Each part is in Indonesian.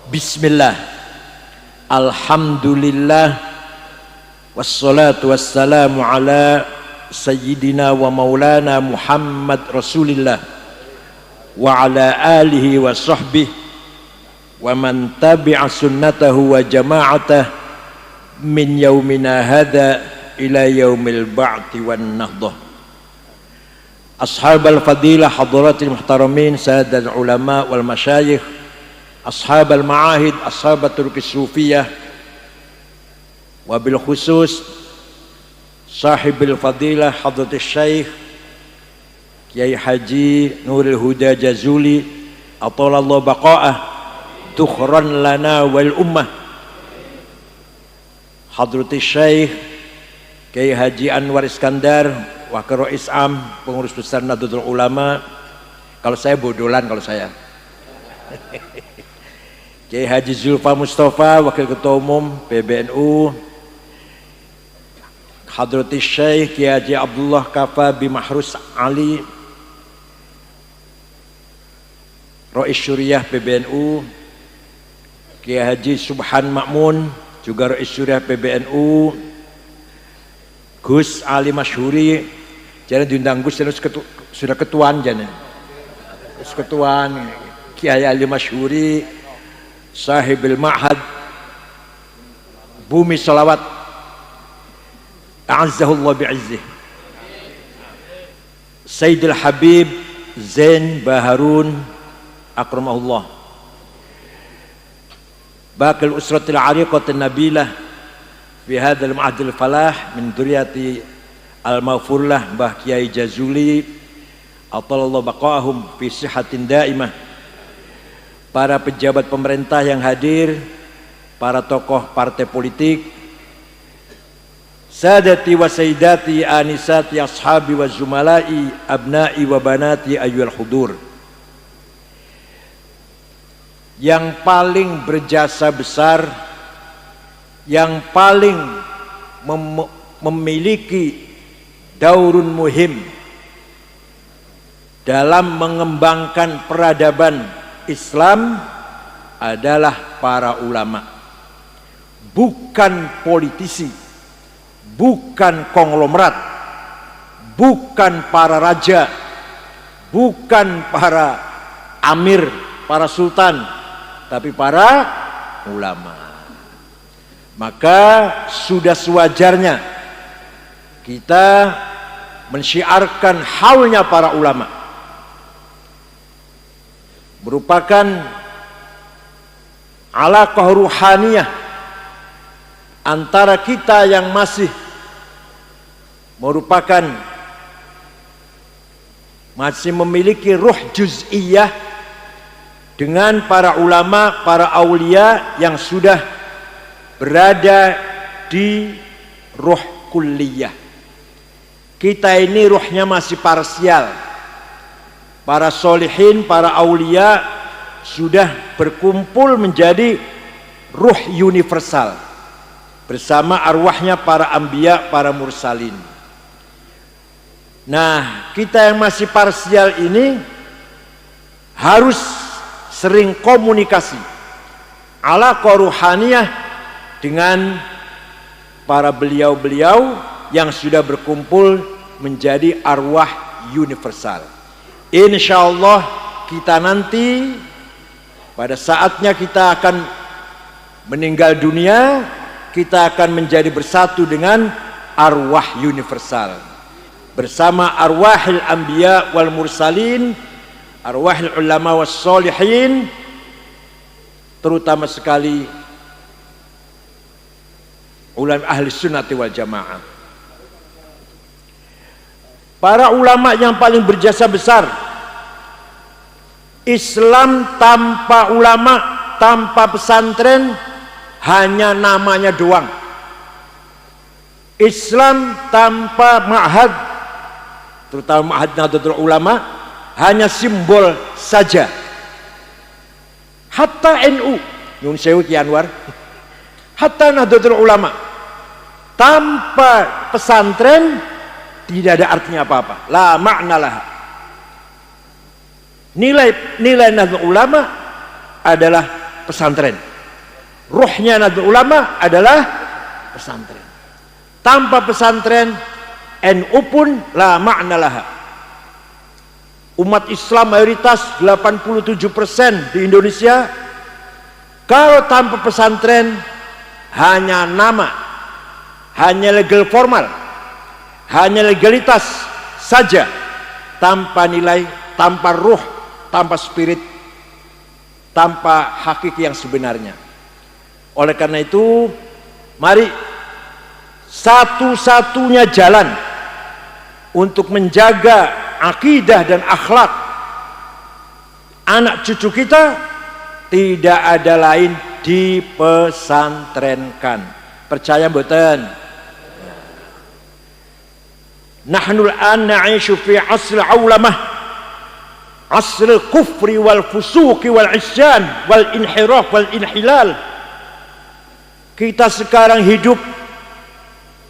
Bismillah, alhamdulillah, wassalatu wassalamu ala sayyidina wa maulana Muhammad Rasulillah wa ala alihi wa sahbihi wa man tabi'a sunnatahu wa jama'atah min yaumina hadha ila yaumil ba'ti wan nahdah. Ashabal fadilah hadratil muhtaramin, sadat ulama wal masyayikh, ashabal ma'ahid, ashabatul kisufiyah, wabil khusus sahibil fadilah hadratil syekh Kiai Haji Nurul Huda Jazuli atalallahu baqa'ah tukhran lana wal ummah, hadratil syekh Kiai Haji Anwar Iskandar Wakil Rais Am Pengurus Besar Nahdlatul Ulama. Kalau saya bodolan kalau saya. Kiai Haji Zulfa Mustafa Wakil Ketua Umum PBNU, Hadratis Syekh Kiai Haji Abdullah Kafa Bimahrus Ali Rais Syuriah PBNU, Kiai Haji Subhan Makmun juga Rais Syuriah PBNU, Gus Ali Masyhuri jangan diundang Gus sudah ketuaan jangan Gus ketuaan, Kiai Ali Masyhuri Sahibil Ma'had Bumi Salawat a'azzahullah bi'izzih, Sayyidil Habib Zain Baharun akramahullah, Baqil usratil ariqatin nabilah fi hadzal ma'adil falah min dzurriyyati al-maghfurlah Mbah Kiai Jazuli atallahu baqahum fi sihatin daimah, para pejabat pemerintah yang hadir, para tokoh partai politik, sadati wa sayyidati anisati ashabi wa zumalai abnai wa banati ayyuhal hudur. Yang paling berjasa besar, yang paling memiliki daurun muhim dalam mengembangkan peradaban Islam adalah para ulama, bukan politisi, bukan konglomerat, bukan para raja, bukan para amir, para sultan, tapi para ulama. Maka sudah sewajarnya kita mensyiarkan haulnya para ulama, merupakan alaqah ruhaniyah antara kita yang masih memiliki ruh juz'iyah dengan para ulama, para aulia yang sudah berada di ruh kulliyah. Kita ini ruhnya masih parsial. Para solihin, para aulia sudah berkumpul menjadi ruh universal bersama arwahnya para anbiya, para mursalin. Nah, kita yang masih parsial ini harus sering komunikasi alaqah ruhaniyah dengan para beliau-beliau yang sudah berkumpul menjadi arwah universal. Insyaallah kita nanti pada saatnya kita akan meninggal dunia, kita akan menjadi bersatu dengan arwah universal bersama arwahil anbiya wal mursalin, arwahil ulama was solihin, terutama sekali ulama ahli sunnati wal jamaah. Para ulama yang paling berjasa besar. Islam tanpa ulama, tanpa pesantren, hanya namanya doang. Islam tanpa ma'had, terutama ma'had Nahdlatul Ulama, hanya simbol saja. Hatta NU, Nyun Sewu Ki Anwar, hatta Nahdlatul Ulama, tanpa pesantren tidak ada artinya apa-apa. La ma'nalah. Nilai Nahdlatul Ulama adalah pesantren. Ruhnya Nahdlatul Ulama adalah pesantren. Tanpa pesantren, NU pun la makna laha. Umat Islam mayoritas 87% di Indonesia, kalau tanpa pesantren hanya nama, hanya legal formal, hanya legalitas saja, tanpa nilai, tanpa ruh, tanpa spirit, tanpa hakiki yang sebenarnya. Oleh karena itu, mari satu-satunya jalan untuk menjaga akidah dan akhlak anak cucu kita tidak ada lain dipesantrenkan. Percaya mboten? Nahnul an na'ishu fi asr aulamah, asr kufri wal fusuqi wal isyan wal inhiraf wal inhilal. Kita sekarang hidup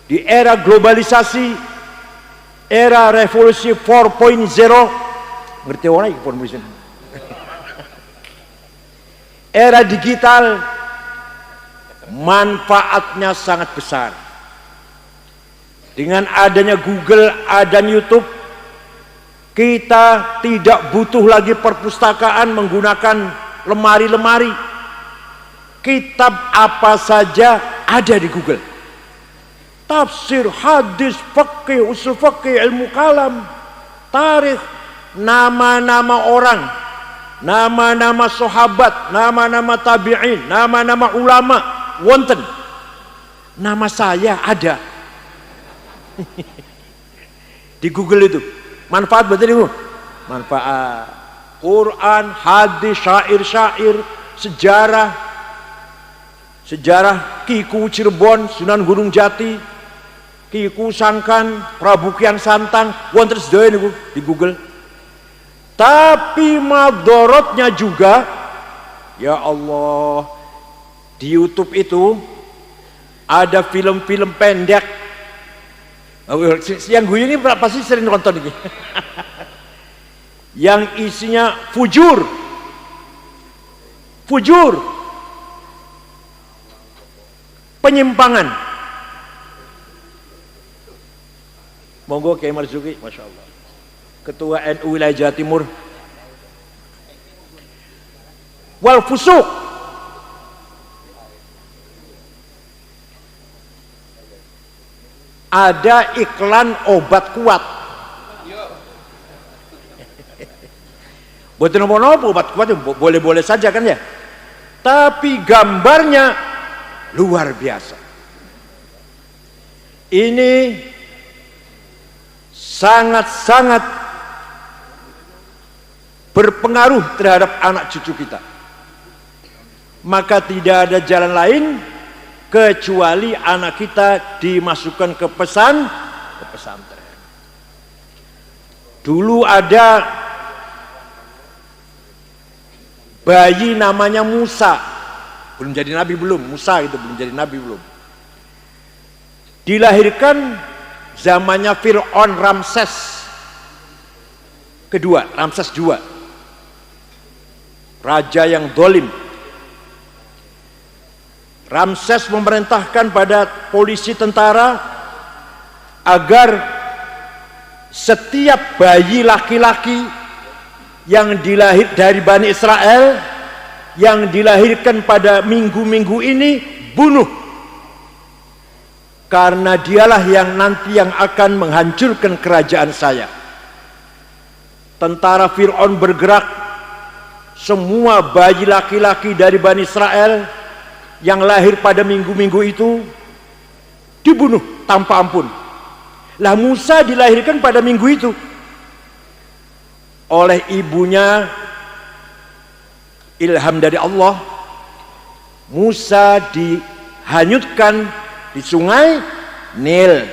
di era globalisasi, era revolusi 4.0. Ngerti orang iki pun era digital, manfaatnya sangat besar. Dengan adanya Google, adanya YouTube, kita tidak butuh lagi perpustakaan menggunakan lemari-lemari. Kitab apa saja ada di Google. Tafsir, hadis, fikih, usul fikih, ilmu kalam, tarikh, nama-nama orang, nama-nama sahabat, nama-nama tabi'in, nama-nama ulama, wonten. Nama saya ada di Google itu. Manfaat betul itu. Manfaat. Quran, hadis, syair-syair, sejarah Kiku Cirebon, Sunan Gunung Jati, Kiku Sangkan, Prabu Kian Santang, wonten sedaya niku di Google. Tapi madorotnya juga, ya Allah, di YouTube itu ada film-film pendek. Yang gue ini pasti sering nonton ini. Yang isinya fujur, penyimpangan. Monggo Kiai Marzuki, masya Allah, Ketua NU Wilayah Jawa Timur. Wal fusuq, ada iklan obat kuat. Buat nopo-nopo obat kuat boleh-boleh saja kan ya. Tapi gambarnya luar biasa. Ini sangat-sangat berpengaruh terhadap anak cucu kita. Maka tidak ada jalan lain kecuali anak kita dimasukkan ke pesantren. Dulu ada bayi namanya Musa, belum jadi nabi belum, Musa itu belum jadi nabi belum. Dilahirkan zamannya Fir'aun Ramses kedua, Ramses II, raja yang dolim. Ramses memerintahkan pada polisi tentara agar setiap bayi laki-laki yang dilahir dari Bani Israel yang dilahirkan pada minggu-minggu ini bunuh, karena dialah yang nanti yang akan menghancurkan kerajaan saya. Tentara Fir'aun bergerak, semua bayi laki-laki dari Bani Israel yang lahir pada minggu-minggu itu dibunuh tanpa ampun. Lah Musa dilahirkan pada minggu itu oleh ibunya, ilham dari Allah. Musa dihanyutkan di sungai Nil,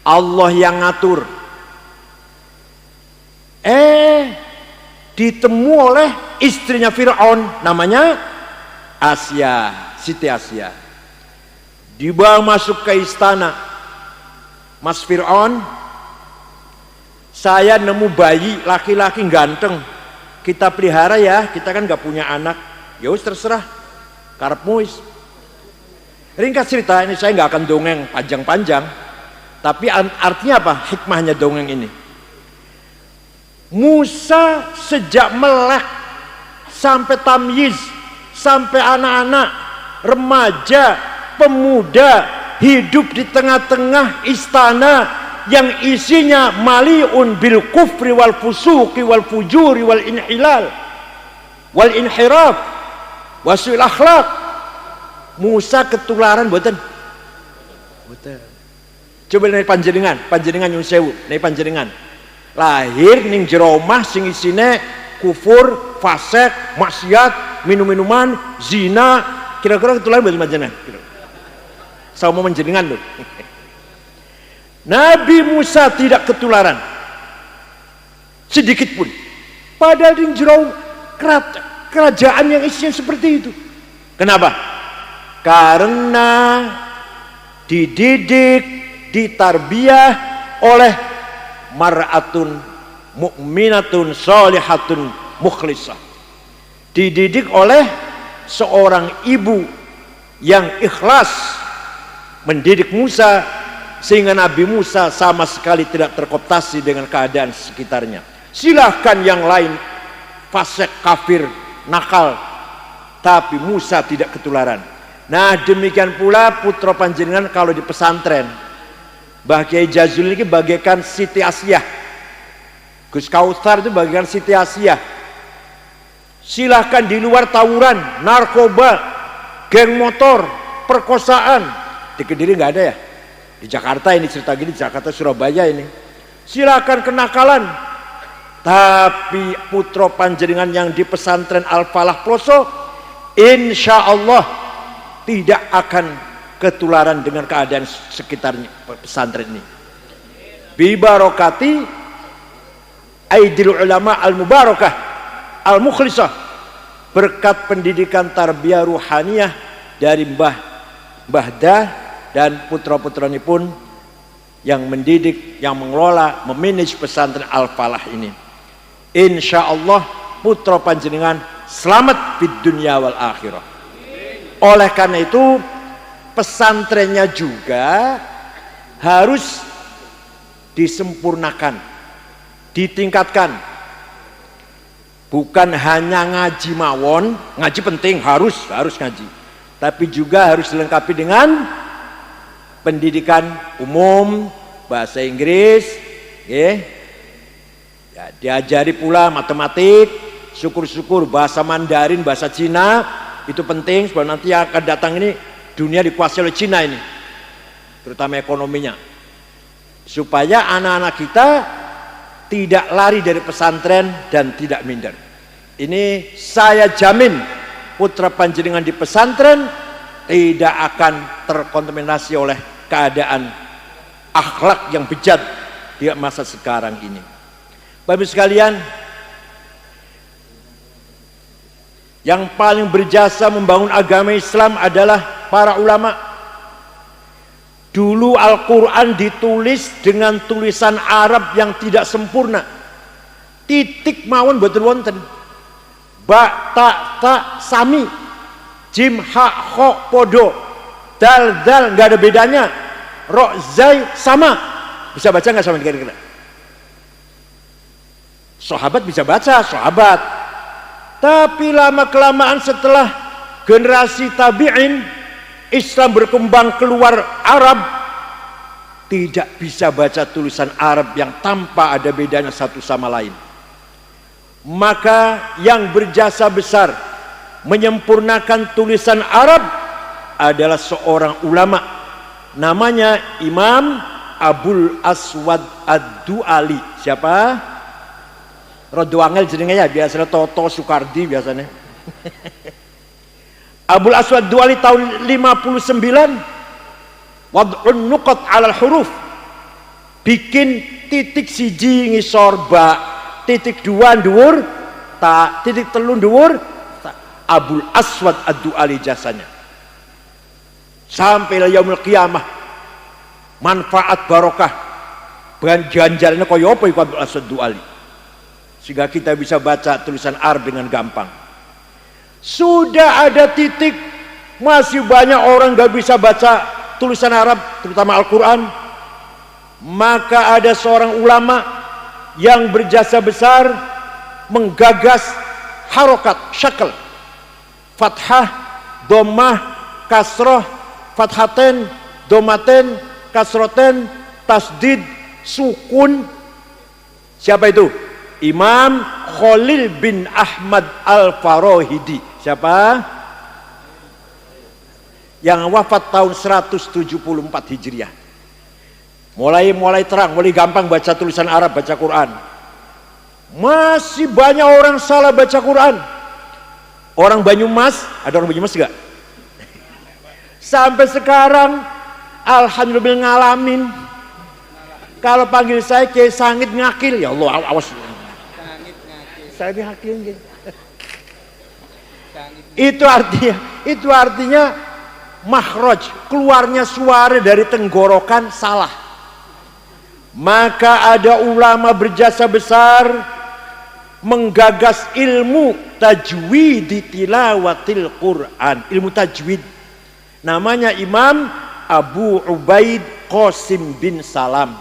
Allah yang ngatur. Ditemu oleh istrinya Fir'aun, namanya Asia, Siti Asia. Dibawa masuk ke istana. Mas Fir'aun, saya nemu bayi laki-laki ganteng, kita pelihara ya, kita kan nggak punya anak, ya wis terserah, karepmu wis. Ringkas cerita ini saya nggak akan dongeng panjang-panjang, tapi artinya apa? Hikmahnya dongeng ini. Musa sejak melek sampai tamyiz, sampai anak-anak, remaja, pemuda hidup di tengah-tengah istana yang isinya maliun bil kufri wal fusuqi wal fujuri wal inhilal wal inhiraf wasul akhlaq. Musa ketularan mboten? Mboten. Coba nih panjenengan nyuwun sewu, nih panjenengan lahir ning jero omah sing isine kufur, fasik, maksiat, minum-minuman, zina, kira-kira ketularan mboten panjenengan? Saya mau panjenengan lho. Nabi Musa tidak ketularan sedikit pun, padahal di jero kerajaan yang isinya seperti itu. Kenapa? Karena dididik, ditarbiyah oleh mar'atun mu'minatun sholihatun mukhlisah, dididik oleh seorang ibu yang ikhlas mendidik Musa, sehingga Nabi Musa sama sekali tidak terkooptasi dengan keadaan sekitarnya. Silahkan yang lain fasik, kafir, nakal, tapi Musa tidak ketularan. Nah demikian pula putra panjenengan kalau di pesantren. Mbah Kiai Jazuli ini bagaikan Siti Asiyah, Gus Kautsar itu bagaikan Siti Asiyah. Silahkan di luar tawuran, narkoba, geng motor, perkosaan. Di Kediri nggak ada ya? Di Jakarta ini cerita gini, Jakarta Surabaya ini. Silahkan kenakalan. Tapi putra panjenengan yang di pesantren Al-Falah Ploso, insya Allah tidak akan ketularan dengan keadaan sekitarnya pesantren ini. Bi barokati aidil ulama al-mubarakah al-mukhlisah, berkat pendidikan tarbiyah ruhaniyah dari Mbah Dah dan putra-putranya pun yang mendidik, yang mengelola, memanage pesantren Al-Falah ini. Insya Allah putra panjenengan selamat di dunia wal akhirah. Oleh karena itu pesantrennya juga harus disempurnakan, ditingkatkan. Bukan hanya ngaji mawon, ngaji penting, harus ngaji, tapi juga harus dilengkapi dengan pendidikan umum, bahasa Inggris, ya, diajari pula matematik, syukur-syukur bahasa Mandarin, bahasa Cina. Itu penting sebab nanti yang akan datang ini dunia dikuasai oleh Cina ini, terutama ekonominya, supaya anak-anak kita tidak lari dari pesantren dan tidak minder. Ini saya jamin putra panjenengan di pesantren tidak akan terkontaminasi oleh keadaan akhlak yang bejat di masa sekarang ini. Bapak sekalian, yang paling berjasa membangun agama Islam adalah para ulama. Dulu Al-Quran ditulis dengan tulisan Arab yang tidak sempurna. Titik mawon boten wonten. Ba, ta, sami. Jim, ha, kho, podo. Dal, nggak ada bedanya. Ro, zai, sama. Bisa baca nggak sama kira-kira? Sahabat bisa baca, sahabat. Tapi lama-kelamaan setelah generasi tabi'in, Islam berkembang keluar Arab, tidak bisa baca tulisan Arab yang tanpa ada bedanya satu sama lain. Maka yang berjasa besar menyempurnakan tulisan Arab adalah seorang ulama, namanya Imam Abul Aswad Ad-Du'ali. Siapa? Rodo angel jenenge ya, biasanya Toto Sukardi biasanya. Abul Aswad Du'ali tahun 59, wad'un nuqat 'alal huruf. Bikin titik siji ngisor ba, titik dua dhuwur ta, titik telu dhuwur ta. Abul Aswad Ad-Du'ali jasanya. Sampai yaumul qiyamah manfaat barokah. Ganjarannya kaya apa iku Abul Aswad Du'ali. sehingga kita bisa baca tulisan Arab dengan gampang. Sudah ada titik, masih banyak orang gak bisa baca tulisan Arab, terutama Al-Quran. Maka ada seorang ulama yang berjasa besar menggagas harokat syakl, fathah, dhammah, kasroh, fathaten, domaten, kasroten, tasdid, sukun. Siapa itu? Imam Khalil bin Ahmad Al-Farahidi. Siapa? Yang wafat tahun 174 Hijriah. Mulai terang, mulai gampang baca tulisan Arab, baca Quran. Masih banyak orang salah baca Quran. Orang Banyumas, ada orang Banyumas enggak? Sampai sekarang alhamdulillah ngalamin. Kalau panggil saya Kiai Sangit ngakil, ya Allah awas. Sangit ngakil. Saya ngakil. Itu artinya makhraj, keluarnya suara dari tenggorokan salah. Maka ada ulama berjasa besar menggagas ilmu tajwid tilawatil Quran, ilmu tajwid. Namanya Imam Abu Ubaid Qasim bin Salam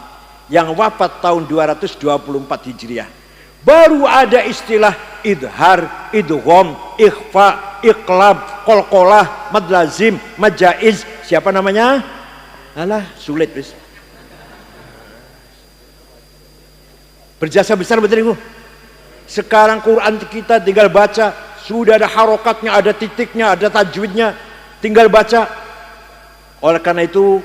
yang wafat tahun 224 Hijriah. Baru ada istilah idhar, idgham, ikhfa, iqlab, qalqalah, mad lazim, mad jaiz. Siapa namanya? Alah, sulit wis. Berjasa besar betul itu. Sekarang Quran kita tinggal baca, sudah ada harokatnya, ada titiknya, ada tajwidnya, tinggal baca. Oleh karena itu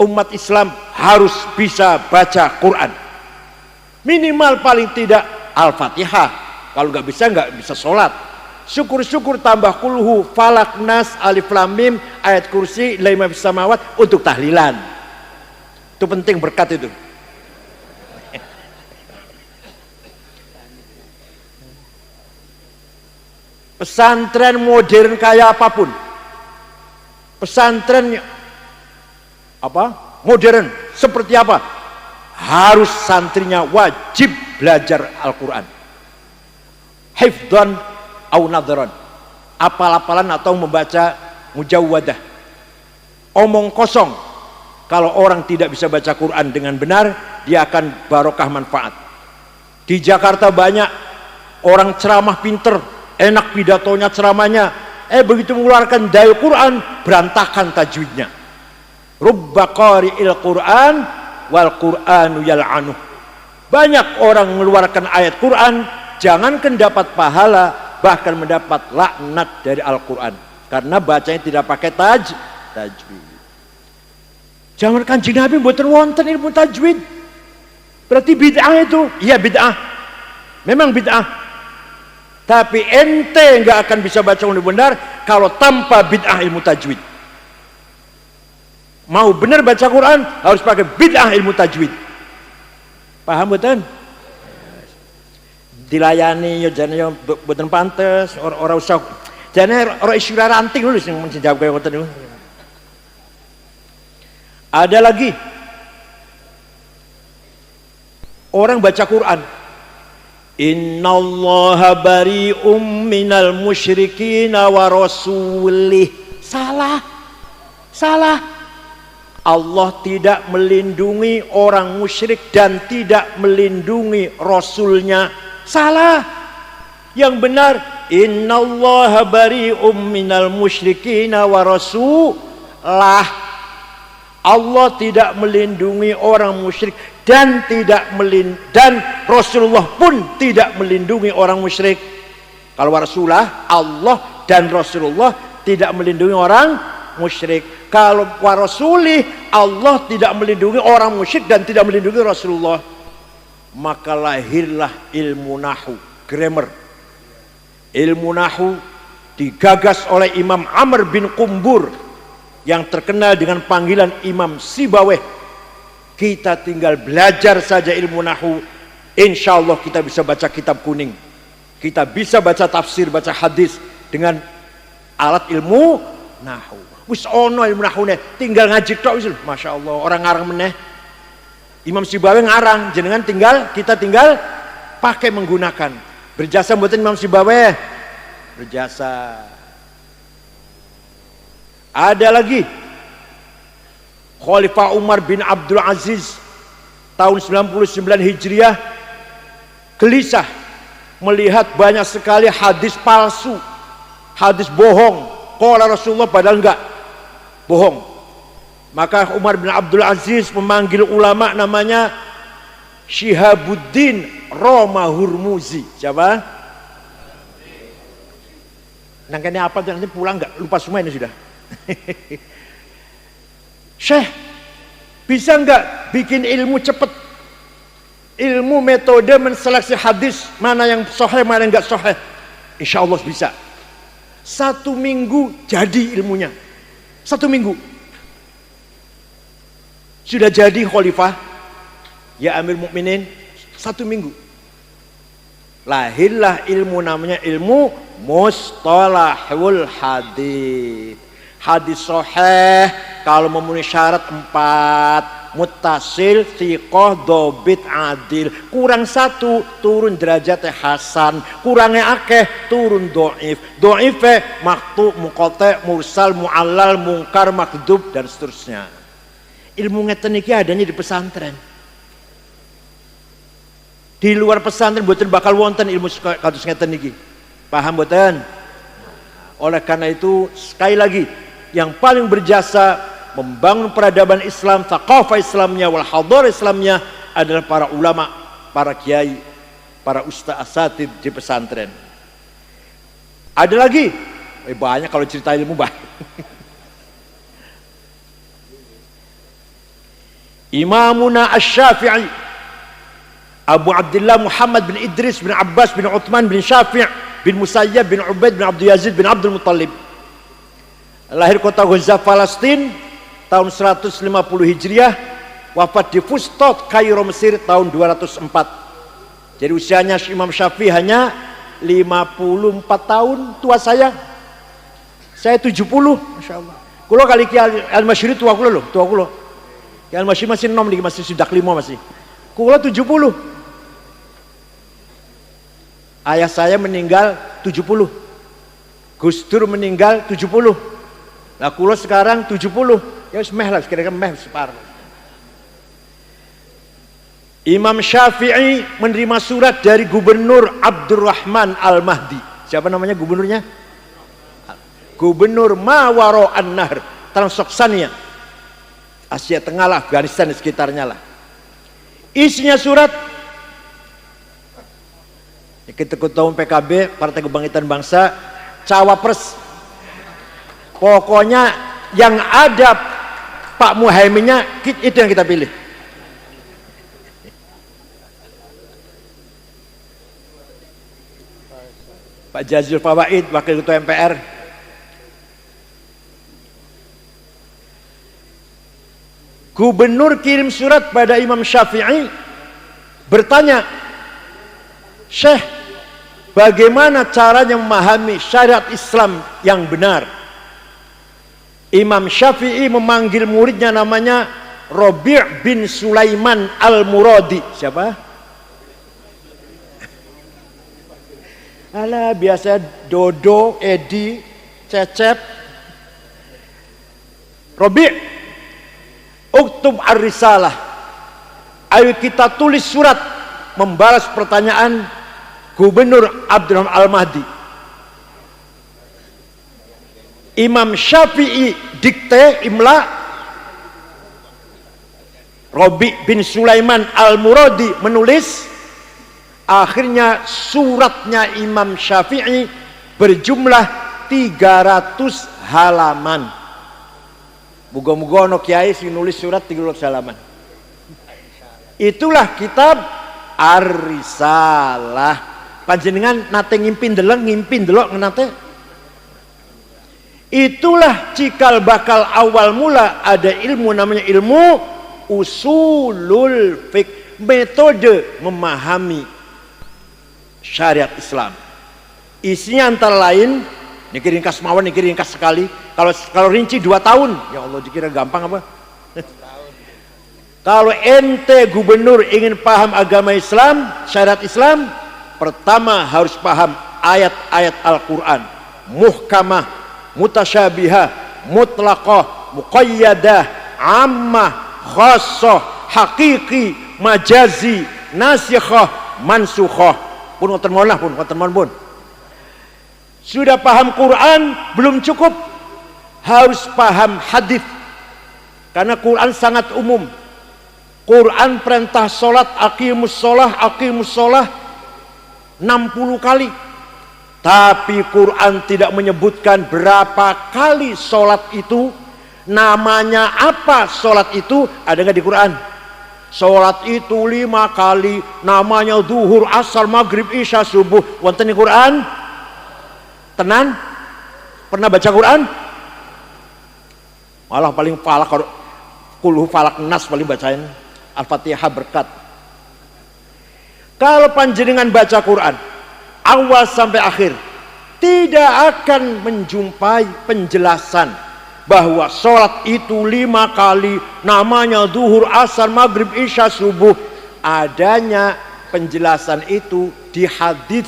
umat Islam harus bisa baca Quran. Minimal paling tidak Al-Fatihah. Kalau nggak bisa sholat. Syukur-syukur tambah kulhu, falak, nas, alif, lam, mim, ayat kursi, lima samawat untuk tahlilan. Itu penting berkat itu. Pesantren modern kayak apapun, pesantren modern seperti apa, harus santrinya wajib belajar Al-Quran, hifdhan au nadharan, apal-apalan atau membaca mujawwadah. Omong kosong. Kalau orang tidak bisa baca Quran dengan benar, dia akan barokah manfaat. Di Jakarta banyak orang ceramah pinter, enak pidatonya, ceramahnya, begitu mengeluarkan dalil Quran, berantakan tajwidnya. Rubba qari'il Quran wal Qur'anu yal'anuh. Banyak orang mengeluarkan ayat Quran, jangankan dapat pahala, bahkan mendapat laknat dari Al-Quran, karena bacanya tidak pakai tajwid. Jangan Kanjeng Nabi mboten wonten ilmu tajwid. Berarti bid'ah itu. Iya bid'ah. Memang bid'ah. Tapi ente nggak akan bisa baca dengan benar kalau tanpa bid'ah ilmu tajwid. Mau benar baca Quran harus pakai bid'ah ilmu tajwid. Paham betul? Dilayani ya jane yo mboten pantes, ora usah. Jane ora isyura ranting lho sing menjawab kaya ngoten niku. Ada lagi orang baca Quran, innallaha bari'um minal musyrikin wa rasulih. Salah. Allah tidak melindungi orang musyrik dan tidak melindungi rasulnya. Salah. Yang benar, innallaha bari'um minal musyrikin wa rasulah. Allah tidak melindungi orang musyrik dan Rasulullah pun tidak melindungi orang musyrik. Kalau Rasulullah, Allah dan Rasulullah tidak melindungi orang musyrik. Kalau Rasulih, Allah tidak melindungi orang musyrik dan tidak melindungi Rasulullah. Maka lahirlah ilmu nahwu, grammar. Ilmu nahwu digagas oleh Imam Amr bin Qumbur yang terkenal dengan panggilan Imam Sibaweh. Kita tinggal belajar saja ilmu nahwu, insya Allah kita bisa baca kitab kuning, kita bisa baca tafsir, baca hadis dengan alat ilmu nahwu. Wis ono ilmu nahwu nih, tinggal ngaji tok wis. Masya Allah, orang ngarang meneh. Imam Sibawi ngarang, jenengan kita tinggal pakai menggunakan. Berjasa mboten Imam Sibawi? Berjasa. Ada lagi Khalifah Umar bin Abdul Aziz tahun 99 Hijriah gelisah melihat banyak sekali hadis palsu, hadis bohong. Qala Rasulullah padahal enggak, bohong. Maka Umar bin Abdul Aziz memanggil ulama namanya Syihabuddin Roma Hurmuzi. Siapa? Nangkanya apa nanti pulang enggak? Lupa semua ini sudah. Syekh, bisa enggak bikin ilmu cepat? Ilmu metode menseleksi hadis, mana yang sahih, mana yang enggak sahih. Insya Allah bisa. 1 minggu jadi ilmunya. 1 minggu. Sudah jadi khalifah, ya Amir Mukminin, 1 minggu. Lahirlah ilmu namanya ilmu mustalahul hadis. Hadis sahih kalau memenuhi syarat 4, muttasil, thiqah, dobit, adil. Kurang 1 turun derajatnya hasan, kurangnya akeh turun do'if. Do'ifnya maktu, muqata, mursal, mu'allal, mungkar, makdub dan seterusnya. Ilmu ngeten iki adanya di pesantren. Di luar pesantren mboten bakal wonten ilmu kados ngeten iki. Paham mboten? Oleh karena itu sekali lagi yang paling berjasa membangun peradaban Islam, thaqafah Islamnya, wal hadar Islamnya adalah para ulama, para kiai, para ustaz asatid di pesantren. Ada lagi, banyak kalau cerita ilmu banyak. Imamuna Asy-Syafi'i Abu Abdullah Muhammad bin Idris bin Abbas bin Uthman bin Syafi' bin Musayyab bin Ubaid bin Abdul Yazid bin Abdul Muttalib. Lahir kota Gaza, Palestina tahun 150 Hijriah, wafat di Fustat, Kairo, Mesir tahun 204. Jadi usianya Imam Syafi'i hanya 54 tahun tua saya. Saya 70, Masya Allah. Kulo kali ki Al-Masyri tua kulo loh, tua kulo. Yang masih nom lagi, masih sudah 5 masih. Kula 70. Ayah saya meninggal 70. Gus Dur meninggal 70. Nah kula sekarang 70. Ya semeh lah, kira-kira meh separuh. Imam Syafi'i menerima surat dari Gubernur Abdurrahman Al-Mahdi. Siapa namanya gubernurnya? Gubernur Mawaro An-Nahr, Transoksania, Asia Tengah lah, Afghanistan dan sekitarnya lah. Isinya surat, kita ketua PKB, Partai Kebangkitan Bangsa, cawapres. Pokoknya yang ada Pak Muhaiminnya, itu yang kita pilih. Pak Jazil Fawaid, Wakil Ketua MPR. Gubernur kirim surat pada Imam Syafi'i bertanya, Syekh, bagaimana caranya memahami syariat Islam yang benar? Imam Syafi'i memanggil muridnya namanya Rabi' bin Sulaiman Al-Muradi. Siapa? Alah, biasa Dodo, Edi, Cecep. Rabi', uktub ar-risalah, ayo kita tulis surat membalas pertanyaan Gubernur Abdurrahman Al-Mahdi. Imam Syafi'i dikte imla, Rabi' bin Sulaiman Al-Muradi menulis. Akhirnya suratnya Imam Syafi'i berjumlah 300 halaman. Muga-muga ono kiai sing nulis surat 300 halaman. Itulah kitab Ar-Risalah. Panjenengan nate ngimpi ndelok nate. Itulah cikal bakal awal mula ada ilmu namanya ilmu usulul fiqh, metode memahami syariat Islam. Isinya antara lain, niki ringkas mawon, niki ringkas sekali. Kalau rinci 2 tahun, ya Allah dikira gampang apa? Kalau ente gubernur ingin paham agama Islam, syariat Islam, pertama harus paham ayat-ayat Al-Quran. Muhkamah, mutasyabihah, mutlaqah, muqayyadah, ammah, khassah, hakiki, majazi, nasikhah, mansukhah. Pun ngoten mawon. Sudah paham Quran belum cukup, harus paham hadis. Karena Quran sangat umum. Quran perintah sholat, aqimus sholah 60 kali. Tapi Quran tidak menyebutkan berapa kali sholat itu, namanya apa sholat itu, ada nggak di Quran? Sholat itu 5 kali, namanya duhur, asar, maghrib, isya, subuh. Wonten di Quran? Tenan? Pernah baca Quran? Malah paling falak, kulhu falak nas paling bacain. Al-Fatihah berkat. Kalau panjenengan baca Quran awal sampai akhir, tidak akan menjumpai penjelasan bahwa sholat itu 5 kali, namanya duhur, asar, maghrib, isya, subuh. Adanya penjelasan itu di hadis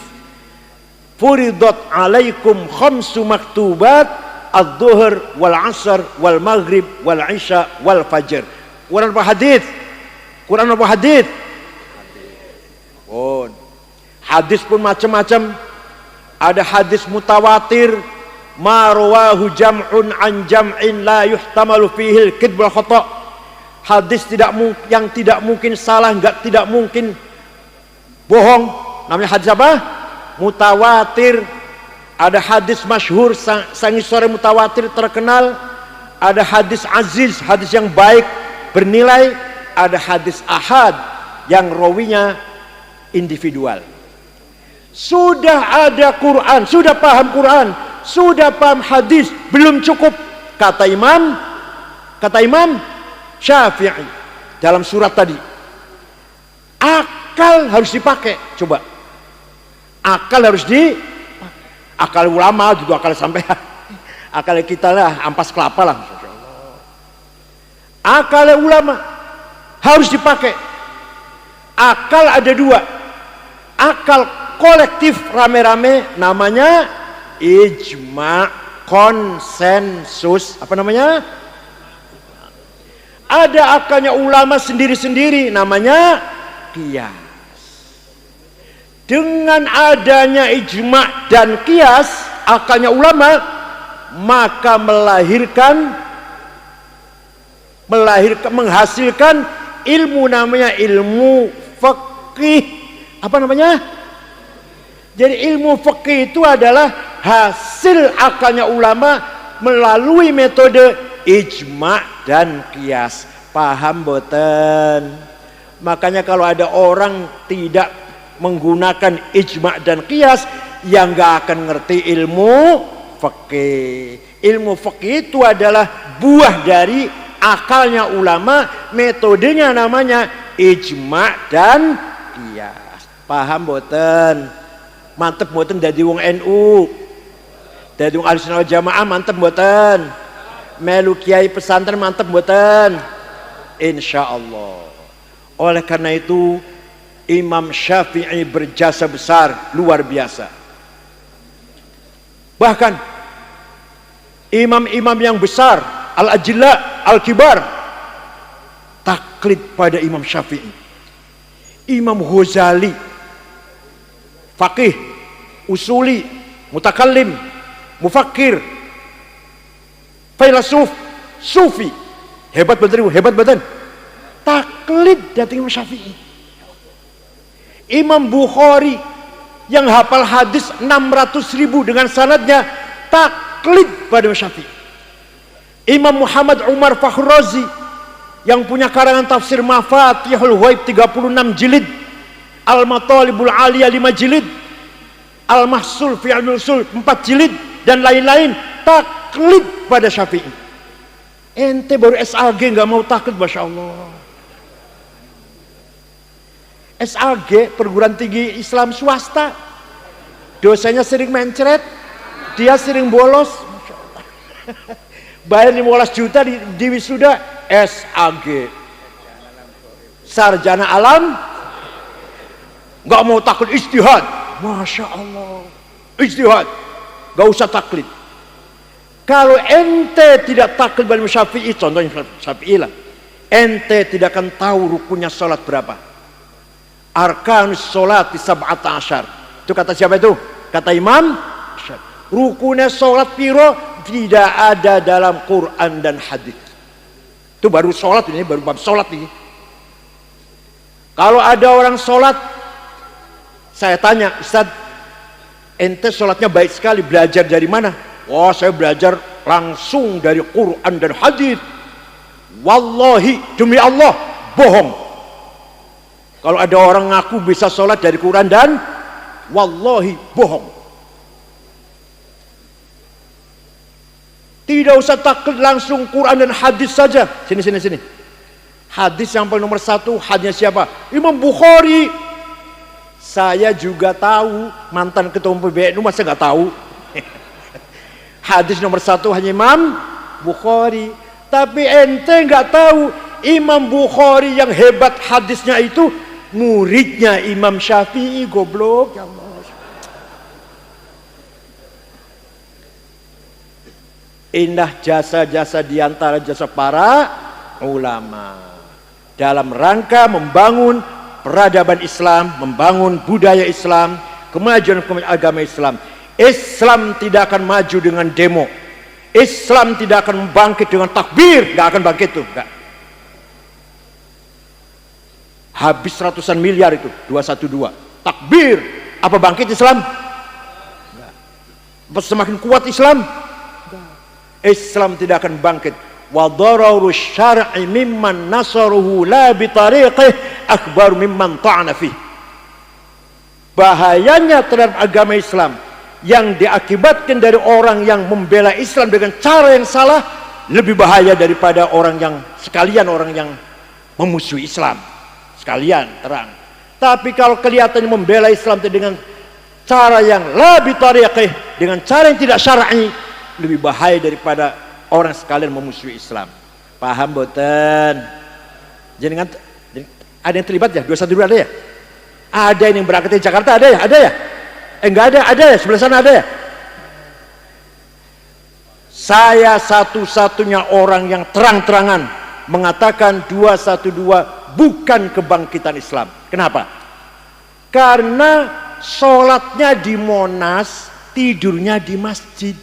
furidat alaikum khamsu maktubat ad-duhur wal asar wal maghrib wal isya wal fajr. Quran apa hadis? Quran apa hadis? Hadis pun macam-macam. Ada hadis mutawatir, ma rawahu jam'un an jam'in la yuhtamalu fihi al-kidb wal khata'. Hadis yang tidak mungkin salah, tidak mungkin bohong. Namanya hadis apa? Mutawatir. Ada hadis masyhur sangisore mutawatir terkenal. Ada hadis aziz, hadis yang baik bernilai. Ada hadis ahad yang rawinya individual. Sudah ada Quran, sudah paham Quran, sudah paham hadis, belum cukup. Kata Imam Syafi'i dalam surat tadi, akal harus dipakai. Coba, akal harus akal ulama juga akal sampai akal kita lah, ampas kelapa lah. Akal ulama harus dipakai. Akal ada 2. Akal kolektif rame-rame namanya ijma, konsensus. Apa namanya? Ada akalnya ulama sendiri-sendiri namanya qiyas. Dengan adanya ijma dan qiyas, akalnya ulama, maka menghasilkan ilmu namanya ilmu fikih. Apa namanya? Jadi ilmu fikih itu adalah hasil akalnya ulama melalui metode ijma dan qiyas. Paham boten? Makanya kalau ada orang tidak menggunakan ijma dan qiyas, yang gak akan ngerti ilmu fikih. Ilmu fikih itu adalah buah dari akalnya ulama, metodenya namanya ijma dan qiyas. Paham boten? Mantep boten dadi wong NU, dadi wong Ahlussunnah wal Jamaah mantep boten? Melu kiai pesantren mantep boten? Insyaallah. Oleh karena itu Imam Syafi'i berjasa besar, luar biasa. Bahkan imam-imam yang besar, al-ajilla, al-kibar, taklid pada Imam Syafi'i. Imam Ghazali, faqih, usuli, mutakallim, mufakkir, filosof, sufi. Hebat betul. Taklid dari Imam Syafi'i. Imam Bukhari yang hafal hadis 600.000 dengan sanadnya, taklid pada Imam Syafi'i. Imam Muhammad Umar Fakhr Razi yang punya karangan tafsir Mafatihul Ghaib 36 jilid, Al-Matalibul Aliyah 5 jilid, Al-Mahsul fi Al-Usul 4 jilid dan lain-lain, taklid pada Syafi'i. Ente baru SAG nggak mau taklid, Masya Allah. SAG, perguruan tinggi Islam swasta, dosennya sering mencret, dia sering bolos. Bayar 15 juta di wisuda, SAG. sarjana alam, nggak mau taklid ijtihad. Masya Allah, ijtihad, nggak usah taklid. Kalau ente tidak taklid Imam Syafi'i, contohnya Syafi'i lah, ente tidak akan tahu rukunnya sholat berapa. Arkanus sholat sab'ata asyar. Itu kata siapa itu? Kata Imam Syafi'i. Rukunnya sholat piro tidak ada dalam Quran dan hadis. Itu baru sholat ini, baru bab sholat ini. Kalau ada orang sholat, saya tanya, Ustaz, ente sholatnya baik sekali, belajar dari mana? Wah, saya belajar langsung dari Quran dan hadis. Wallahi, demi Allah, bohong. Kalau ada orang ngaku bisa sholat dari Quran dan wallahi, bohong. Tidak usah taklid, langsung Quran dan hadis saja. Sini. Hadis yang paling nomor 1, hadisnya siapa? Imam Bukhari. Saya juga tahu, mantan ketua umum PBNU, masa nggak tahu? Hadis nomor 1 hanya Imam Bukhari. Tapi ente nggak tahu Imam Bukhari yang hebat hadisnya itu muridnya Imam Syafi'i. Goblok, ya Allah. Indah jasa-jasa diantara jasa para ulama dalam rangka membangun peradaban Islam, membangun budaya Islam, kemajuan agama Islam. Islam tidak akan maju dengan demo. Islam tidak akan bangkit dengan takbir, nggak akan bangkit tuh, nggak. Habis ratusan miliar itu 212 takbir, apa bangkit Islam? Nggak. Apa semakin kuat Islam? Nggak. Islam tidak akan bangkit. Wa dararu syar'i mimman nasaruhu la bi tariqih akbar mimman ta'ana fih. Bahayanya terhadap agama Islam yang diakibatkan dari orang yang membela Islam dengan cara yang salah lebih bahaya daripada orang yang memusuhi Islam sekalian terang. Tapi kalau kelihatannya membela Islam dengan cara yang lebih tariqih, dengan cara yang tidak syar'i, lebih bahaya daripada orang sekalian memusuhi Islam. Paham boten? Jadi ada yang terlibat ya? 212 ada ya? Ada yang berangkat di Jakarta, ada ya? Ada ya? Enggak ada ya? Sebelah sana ada ya? Saya satu-satunya orang yang terang-terangan mengatakan 212 bukan kebangkitan Islam. Kenapa? Karena sholatnya di Monas, tidurnya di masjid.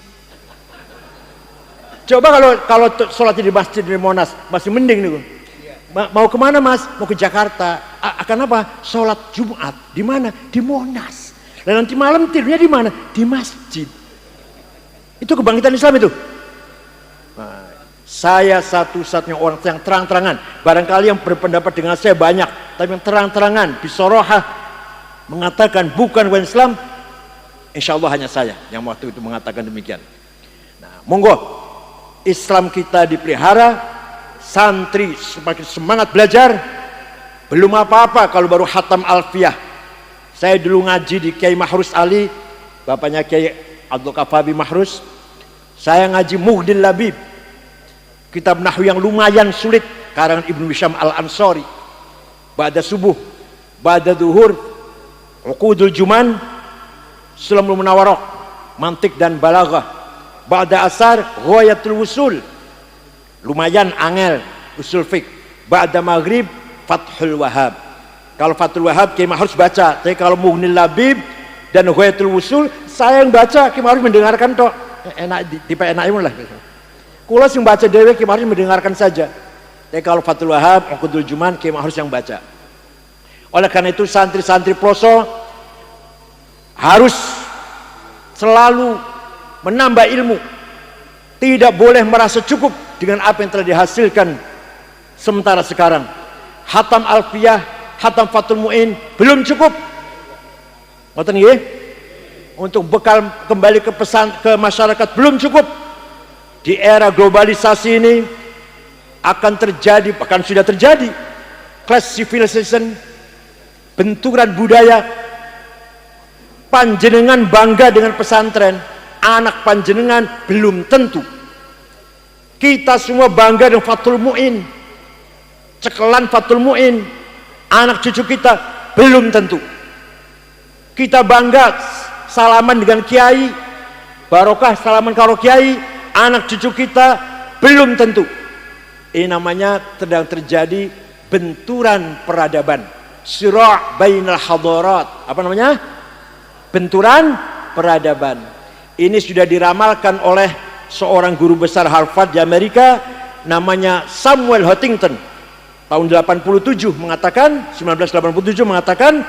Coba kalau sholatnya di masjid di Monas, masih mending nih. Mau kemana Mas? Mau ke Jakarta. Akan apa? Sholat Jumat. Di mana? Di Monas. Dan nanti malam tidurnya di mana? Di masjid. Itu kebangkitan Islam itu. Nah, saya satu-satunya orang yang terang-terangan. Barangkali yang berpendapat dengan saya banyak, tapi yang terang-terangan bisorohah mengatakan bukan Islam. Insya Allah hanya saya yang waktu itu mengatakan demikian. Nah, monggo Islam kita dipelihara, santri semakin semangat belajar. Belum apa-apa kalau baru khatam alfiyah. Saya dulu ngaji di Kiai Mahrus Ali, bapaknya Kiai Abdul Kafabi Mahrus. Saya ngaji Mughdil Labib, kitab nahwu yang lumayan sulit, karangan Ibnu Hisham Al-Ansari. Ba'da subuh, ba'da duhur, Uqudul Juman, Sulamul Munawarrah, mantik dan balaghah. Ba'da asar, Ghayatul Wusul, lumayan angel, usul fiqh. Ba'da maghrib, Fathul Wahhab. Kalau Fathul Wahhab Kiai Mahrus baca, tapi kalau Mughnil Labib dan Ghayatul Wusul saya yang baca, Kiai Mahrus mendengarkan tok. Enak tipe enaknya lah. Kula sing baca dhewe, Kiai Mahrus mendengarkan saja. Tapi kalau Fathul Wahhab, Uqudul Juman, Kiai Mahrus yang baca. Oleh karena itu santri-santri Ploso harus selalu menambah ilmu. Tidak boleh merasa cukup dengan apa yang telah dihasilkan sementara sekarang. Khatam Alfiyah, khatam Fathul Mu'in belum cukup. Ngoten nggih? Untuk bekal kembali ke masyarakat belum cukup. Di era globalisasi ini akan terjadi, bahkan sudah terjadi, class civilization, benturan budaya. Panjenengan bangga dengan pesantren, anak panjenengan belum tentu. Kita semua bangga dengan Fathul Mu'in, cekelan Fathul Mu'in, Anak cucu kita belum tentu. Kita bangga salaman dengan kiai, barokah salaman karo kiai, anak cucu kita belum tentu. Ini namanya sedang terjadi benturan peradaban, sira' bainal hadarat. Apa namanya? Benturan peradaban. Ini sudah diramalkan oleh seorang guru besar Harvard di Amerika, namanya Samuel Huntington. Tahun 1987 mengatakan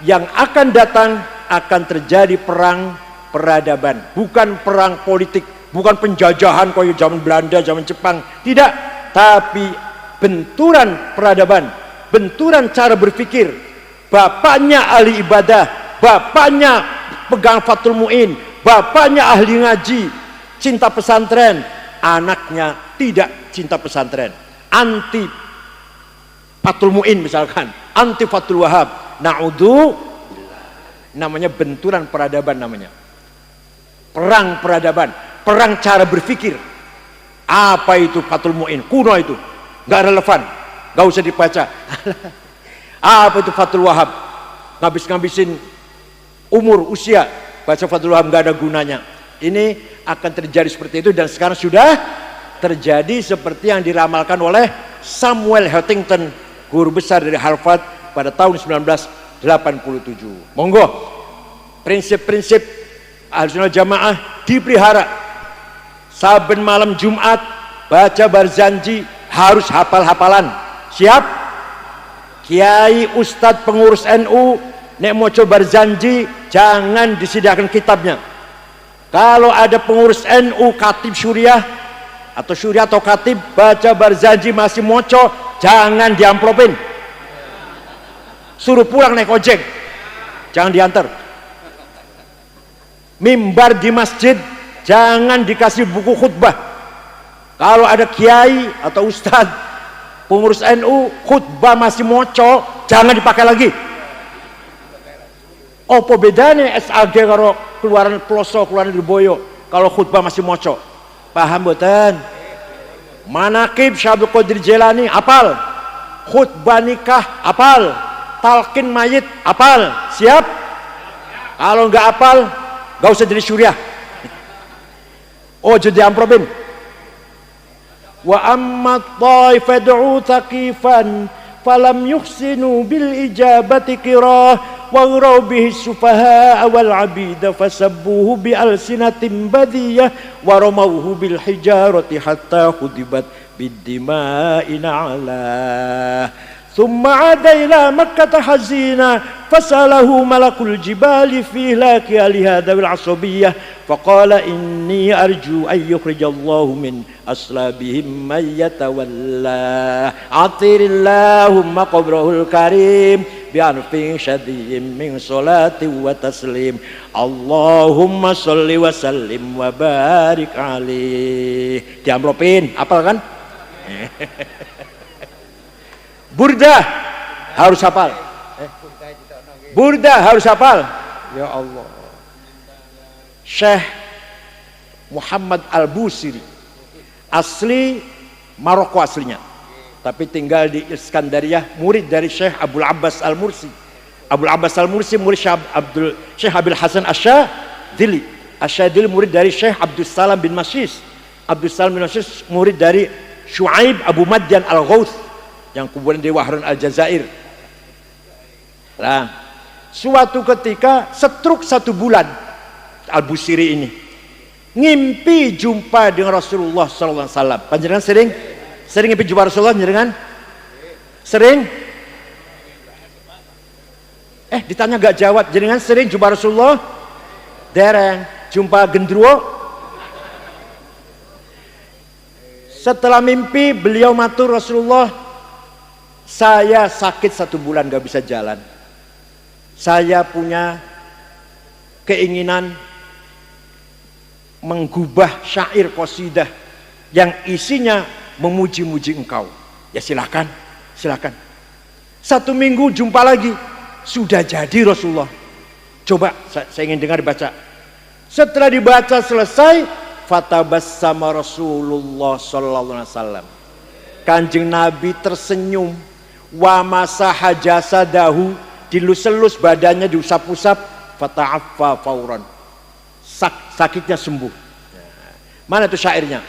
yang akan datang akan terjadi perang peradaban, bukan perang politik, bukan penjajahan kayak zaman Belanda, zaman Jepang, tidak, tapi benturan peradaban, benturan cara berpikir. Bapaknya ahli ibadah, bapaknya pegang Fathul Mu'in, bapaknya ahli ngaji, cinta pesantren, anaknya tidak cinta pesantren, anti Fathul Mu'in misalkan, anti Fathul Wahab. Na'udhu, namanya benturan peradaban, namanya perang peradaban, perang cara berpikir. Apa itu Fathul Mu'in? Kuno itu, nggak relevan, nggak usah dibaca. Apa itu Fathul Wahab? Ngabis-ngabisin umur, usia, baca Fathul Wahab nggak ada gunanya. Ini akan terjadi seperti itu, dan sekarang sudah terjadi seperti yang diramalkan oleh Samuel Huntington, guru besar dari Harvard pada tahun 1987. Monggo, prinsip-prinsip Ahlussunnah Jamaah dipelihara. Saben malam Jumat baca barzanji, harus hafal-hafalan. Siap? Kiai, ustadz, pengurus NU nek moco barzanji jangan disediakan kitabnya. Kalau ada pengurus NU katib syuriah atau katib baca barzanji masih moco, jangan diamplopin, suruh pulang naik ojek, jangan diantar. Mimbar di masjid jangan dikasih buku khutbah. Kalau ada kiai atau ustadz pengurus NU khutbah masih moco, jangan dipakai lagi. Apa bedanya SAG karo keluaran Ploso, keluaran Lirboyo kalau khutbah masih moco? Paham mboten? Manaqib Syekh Abdul Qadir Jailani apal, khutbah nikah apal, talqin mayit apal. Siap? Kalau nggak apal, nggak usah jadi syuriah. Oh, jadi amprobin. Wa amma taifad'u thaqifan falam yuhsinu bil ijabati qirah wa gharaw bihi sufaha wal abida fasabbuhu bi alsinatin badiyah wa ramawhu bil hijarati hatta khudibat bid dima'in ala. ثم عاد إلى مكة حزينا فسأله ملك الجبال في هلاكها لهذا العصبية فقال إني أرجو أن يخرج الله من أصلابهم من يتولى عطر اللهم قبره الكريم بعنف شديد من صلاة وتسليم اللهم صل وسلم وبارك عليه. Diamplopin, apal kan? Burdah harus hafal. Burdah harus hafal. Ya Allah. Syekh Muhammad Al-Busiri asli Maroko aslinya, tapi tinggal di Iskandariyah, murid dari Syekh Abdul Abbas Al-Mursi. Abdul Abbas Al-Mursi murid Syekh Abil Hasan Asyadili. Asyadili murid dari Syekh Abdul Salam bin Mashis. Abdul Salam bin Mashis murid dari Syuaib Abu Madyan Al-Ghauth yang kuburan di Wahrun Al-Jazair. Nah, suatu ketika setruk 1 bulan Al-Busiri ini ngimpi jumpa dengan Rasulullah SAW. Panjenengan sering ngimpi jumpa Rasulullah panjenengan? Sering? Ditanya gak jawab. Jenengan sering jumpa Rasulullah? Dereng. Jumpa gendruwo? Setelah mimpi beliau matur, Rasulullah, saya sakit 1 bulan gak bisa jalan. Saya punya keinginan menggubah syair qasidah yang isinya memuji-muji engkau. Ya silakan. 1 minggu jumpa lagi, sudah jadi Rasulullah. Coba saya ingin dengar baca. Setelah dibaca selesai, fatabassama Rasulullah sallallahu alaihi wasallam. Kanjeng Nabi tersenyum. wa masaha jasadahu, dilus-elus badannya, diusap-usap, fata'affa fauran, sakitnya sembuh. Mana tuh syairnya?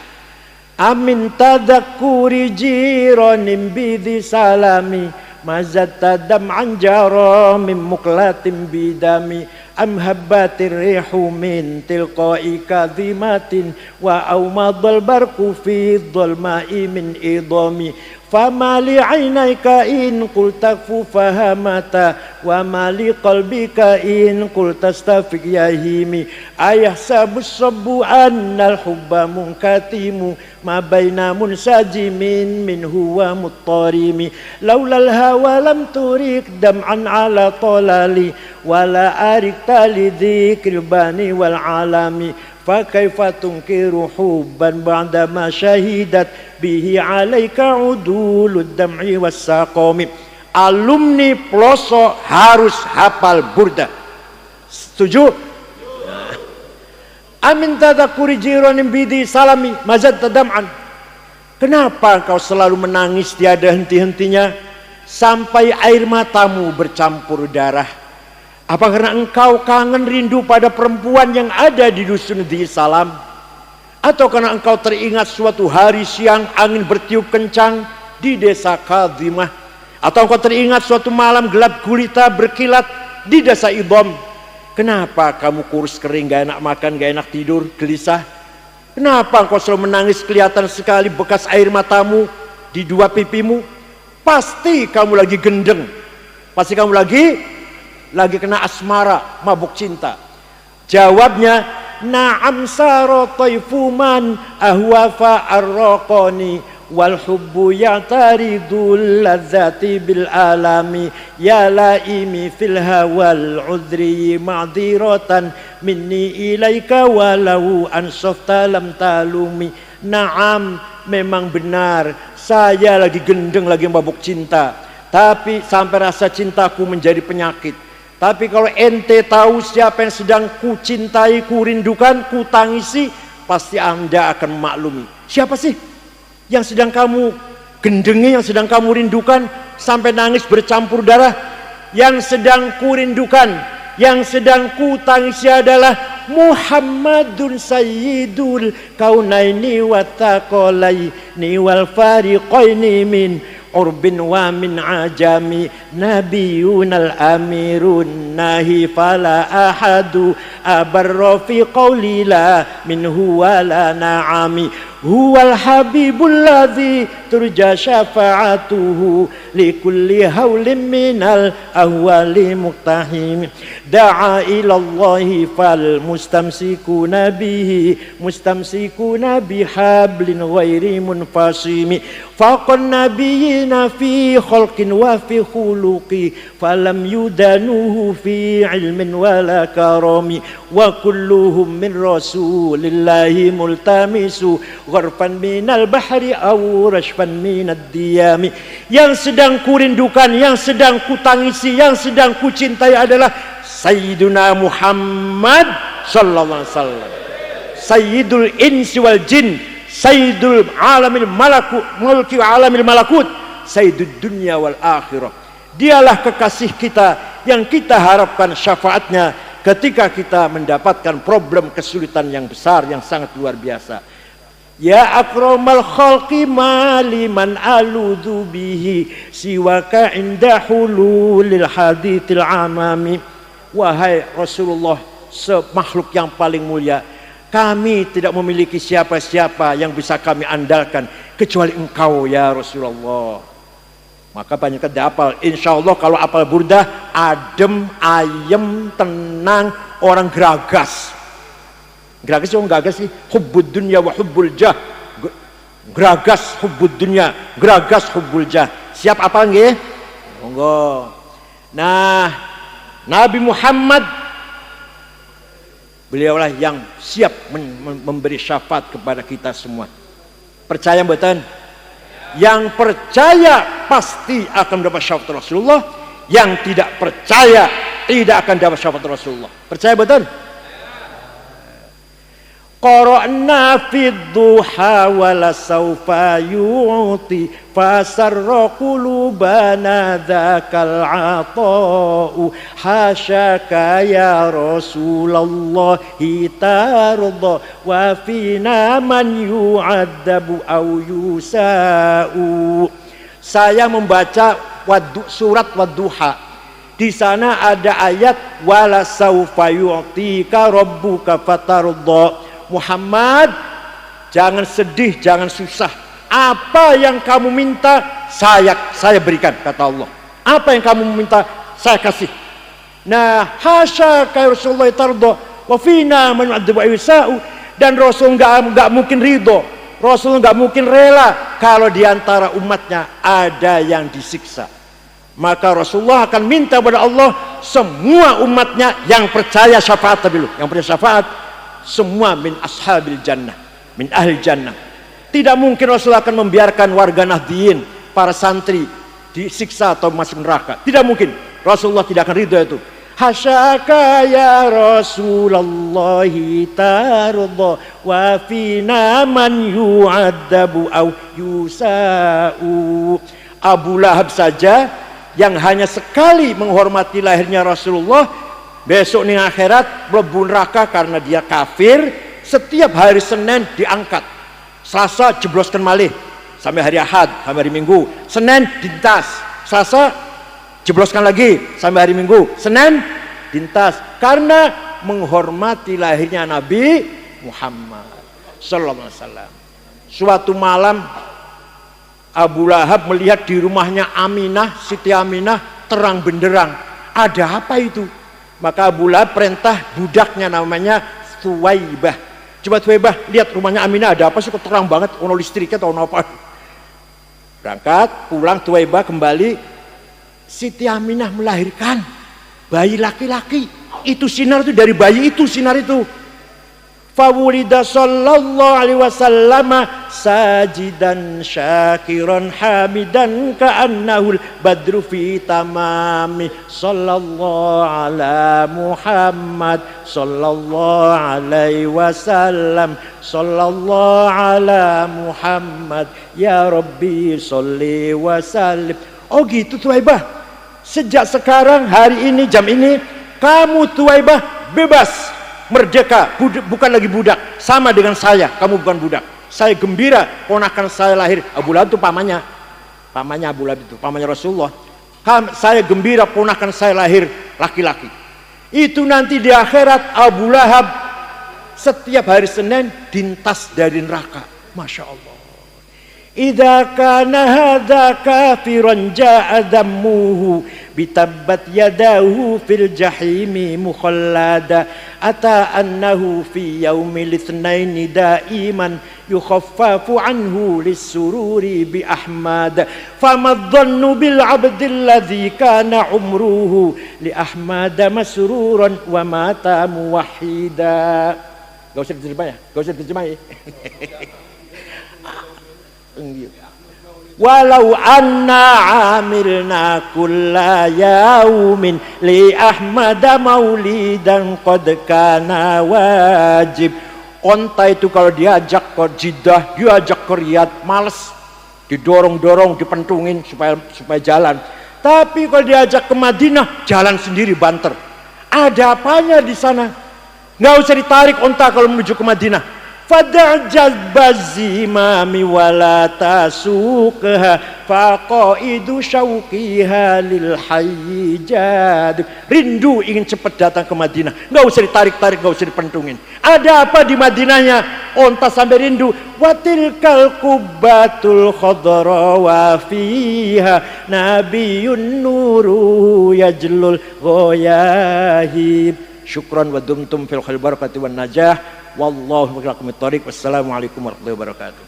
Amin tadakuri jiranim bidhi salami, mazatta dam'an jara min muklatin bidami, am habbatir rihu min tilqa'i kadhimatin, wa awmadal barku fi dhalma'i min idami, fama li 'ainayka in qulta fahamata, wa ma li qalbika in qulta stafiq yahimi, ayahsabu sabbu annal hubba munkatimu, ma baina munsajimin minhu wa muttarimi, laulal hawa lam turik dam'an ala talali, wala arik tali dzikril bani wal alami, fa kaifa tunkiru hubban ba'da ma syahidat bihi alaika udulud dam'i wassaqami. Alumni Ploso harus hafal burda. Setuju? Amin tadakuri jiranim bidi salami mazad tadam'an. Kenapa kau selalu menangis tiada henti-hentinya sampai air matamu bercampur darah? Apa karena engkau kangen rindu pada perempuan yang ada di dusun Dhi Salam? Atau karena engkau teringat suatu hari siang angin bertiup kencang di desa Kadhimah? Atau engkau teringat suatu malam gelap gulita berkilat di desa Idham? Kenapa kamu kurus kering, gak enak makan, gak enak tidur, gelisah? Kenapa engkau selalu menangis, kelihatan sekali bekas air matamu di dua pipimu? Pasti kamu lagi gendeng. Pasti kamu lagi kena asmara, mabuk cinta. Jawabnya, na'am saro taifuman ahwafa arraqani, wal hubbu ya'taridul ladzati bil alami, ya laimi fil hawal udri ma'diratan minni ilaika walau ansafta lam talumi. Na'am, memang benar saya lagi gendeng, lagi mabuk cinta, tapi sampai rasa cintaku menjadi penyakit. Tapi kalau ente tahu siapa yang sedang ku cintai, ku rindukan, ku tangisi, pasti anda akan memaklumi. Siapa sih yang sedang kamu gendengi, yang sedang kamu rindukan sampai nangis bercampur darah? Yang sedang ku rindukan, yang sedang ku tangisi adalah Muhammadun Sayyidul Kaunaini wa Thaqalaini wal Fariqaini min urbin wa min ajami, nabiyunal amirun nahi fala ahadu abarra fi qawli la minhu wala na'ami, huwal habibul ladzi turja syafa'atuhu likulli hawlim minal ahwali muqtahim, da'a ilallahi fal mustamsikuna bihi mustamsikuna bihablin ghairi munfasimi, faqan nabiyina fi khalqin wa fi khuluqi falam yudanuhu fi ilmin wala karami, wa kulluhum min rasulillahi multamisu gharfan minal bahri aw rashfan minad diyami. Yang sedang kurindukan, yang sedang kutangisi, yang sedang kucintai adalah Sayyiduna Muhammad sallallahu alaihi wasallam, Sayyidul insi wal jin, Sayyidul alamil malakut, mulki alamil malakut, Sayyidud dunya wal akhirah. Dialah kekasih kita yang kita harapkan syafaatnya ketika kita mendapatkan problem kesulitan yang besar, yang sangat luar biasa. Ya akramal khalqi maliman aludhu bihi siwaka inda hululil hadithil amami. Wahai Rasulullah, semakhluk yang paling mulia, kami tidak memiliki siapa-siapa yang bisa kami andalkan kecuali engkau ya Rasulullah. Maka banyak kedapal. Insya Allah kalau apal burda, adem, ayem, tenang, orang geragas. Geragas orang gagas sih, hubbud dunya wa hubbul jah. Geragas hubbud dunya, geragas hubbul jah. Siap apa nggih? Monggo. Nah, Nabi Muhammad beliaulah yang siap memberi syafaat kepada kita semua. Percaya mboten? Yang percaya pasti akan mendapat syafaat Rasulullah, yang tidak percaya tidak akan dapat syafaat Rasulullah. Percaya mboten? qara'na fid duha wala sawfa yu'ti fasarra qulubana dzakal ata'u hasyaka ya Rasulullah tarda wa fina man yu'adzabu aw yusa'u. Saya membaca surat Wadduha. Di sana ada ayat wala sawfa yu'tika rabbuka fatarda. Muhammad, jangan sedih, jangan susah. Apa yang kamu minta, saya berikan, kata Allah. Apa yang kamu minta, saya kasih. Nah, hasyaka Rasulullah tarda wa fina man yu'adzabu aw yusa'u. Dan Rasul enggak mungkin ridho. Rasul enggak mungkin rela kalau di antara umatnya ada yang disiksa. Maka Rasulullah akan minta kepada Allah semua umatnya yang percaya syafaat, yang percaya syafaat semua min ashabil jannah, min ahli jannah. Tidak mungkin Rasulullah akan membiarkan warga Nahdliyin, para santri disiksa atau masuk neraka. Tidak mungkin. Rasulullah tidak akan ridho itu. Hasyaka ya Rasulullah tarda wa fina man yu'adzabu aw yusa'u. Abu Lahab saja yang hanya sekali menghormati lahirnya Rasulullah, besok nih akhirat mlebu neraka karena dia kafir. Setiap hari Senin diangkat, Selasa jebloskan malih, sampai hari Ahad, sampai hari Minggu. Senin dintas, Selasa jebloskan lagi sampai hari Minggu. Senin dintas karena menghormati lahirnya Nabi Muhammad sallallahu alaihi wasallam. Suatu malam Abu Lahab melihat di rumahnya Aminah, Siti Aminah, terang benderang. Ada apa itu? Maka Abu Lahab perintah budaknya namanya Thuwaibah. Coba Thuwaibah, lihat rumahnya Aminah ada apa sih kok terang banget, ono listriknya atau ono apa. Berangkat, pulang Thuwaibah kembali. Siti Aminah melahirkan bayi laki-laki. Itu sinar itu dari bayi itu, sinar itu. Fawulida sallallahu alaihi wasallam sajidan syakiran hamidan ka'annahul badru fi tamami sallallahu ala Muhammad sallallahu alaihi wasallam sallallahu ala Muhammad ya Rabbi sholli wa sallim. Oh gitu Thuwaibah. Sejak sekarang hari ini jam ini kamu Thuwaibah bebas, merdeka, bukan lagi budak, sama dengan saya, kamu bukan budak. Saya gembira ponakan saya lahir. Abu Lahab itu pamannya Abu Lahab itu, pamannya Rasulullah. Saya gembira ponakan saya lahir laki-laki. Itu nanti di akhirat Abu Lahab setiap hari Senin dintas dari neraka. Masya Allah. Idza kana hadza kafiran jaa dammuhu bitabbat yadahu fil jahimi mukhallada ata annahu fi yaumil itsnaini daiman yukhaffafu anhu lis-sururi bi ahmad famadhannu bil abdil ladzi kana umruhu li ahmad masruran wa mata muwahhida. Enggak usah diterjemah ya, enggak usah diterjemah ya. Walau anna amilna kulla yaumin li ahmada maulidan qad kana wajib. Onta itu kalau diajak ke Jeddah, diajak ke Riyadh, males, didorong-dorong, dipentungin supaya jalan. Tapi kalau diajak ke Madinah, jalan sendiri banter. Ada apanya di sana? Nggak usah ditarik onta kalau menuju ke Madinah. Fada'jaz bazimami wala tasukha faqaidu syauqiha lil hayyijad. Rindu ingin cepat datang ke Madinah, enggak usah ditarik-tarik, enggak usah dipentungin. Ada apa di Madinahnya? Onta sampai rindu. Watilkal kubbatul khadra wa fiha nabiyyun nuru yajlul ghayahib. Syukran wa dumtum fil khair barakati wan najah. Wallahu a'lam bishawab. Wassalamualaikum warahmatullahi wabarakatuh.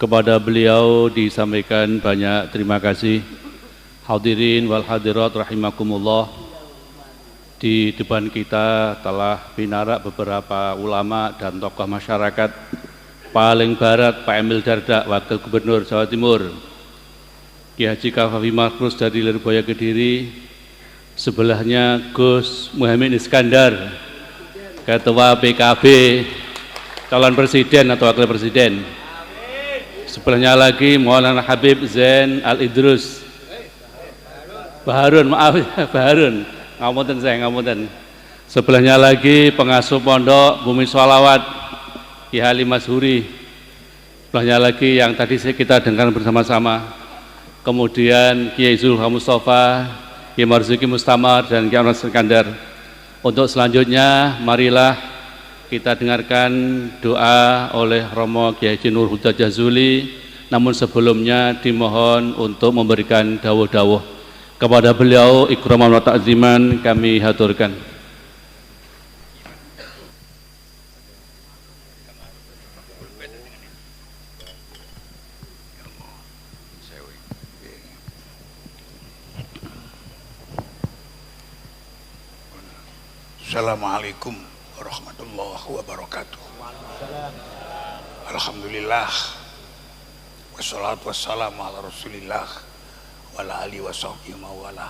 Kepada beliau disampaikan banyak terima kasih. Hadirin wal hadirat rahimakumullah. Di depan kita telah binarak beberapa ulama dan tokoh masyarakat. Paling barat Pak Emil Dardak, Wakil Gubernur Jawa Timur. Ki Haji Kafafi Makrus dari Lirboyo Kediri. Sebelahnya Gus Muhammad Iskandar, Ketua PKB, calon presiden atau wakil presiden. Sebelahnya lagi Maulana Habib Zain Al-Idrus Baharun, maaf Baharun, ngapunten saya, ngapunten. Sebelahnya lagi pengasuh pondok Bumi Sholawat Ki Halim Masyhuri. Sebelahnya lagi yang tadi kita dengar bersama-sama, kemudian Kiai Zulham Mustafa, Kiai Marzuki Mustamar, dan Kiai Anas Iskandar. Untuk selanjutnya marilah kita dengarkan doa oleh Romo Kiai Haji Nur Huda Jazuli, namun sebelumnya dimohon untuk memberikan dawuh-dawuh kepada beliau. Ikraman wa ta'ziman kami haturkan. Assalamualaikum warahmatullahi wabarakatuh. Alhamdulillah, wassalatu wassalamu ala rasulillah wala alihi wasahbihi mawala.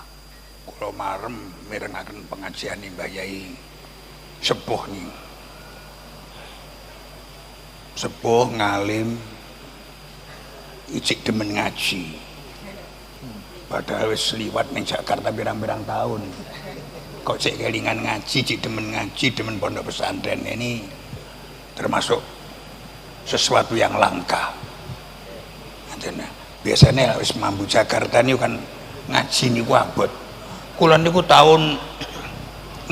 Kula marem mirengaken pengajian Mbah Yai sepuh nih, sepuh ngalim icik demen ngaji, padahal wis liwat ning Jakarta pirang-pirang tahun. Kok cek kelingan ngaji, cik demen pondok pesantren. Ini termasuk sesuatu yang langka. Biasanya wis mampu Jakarta ini kan ngaji niku abot. Kula niku tahun 61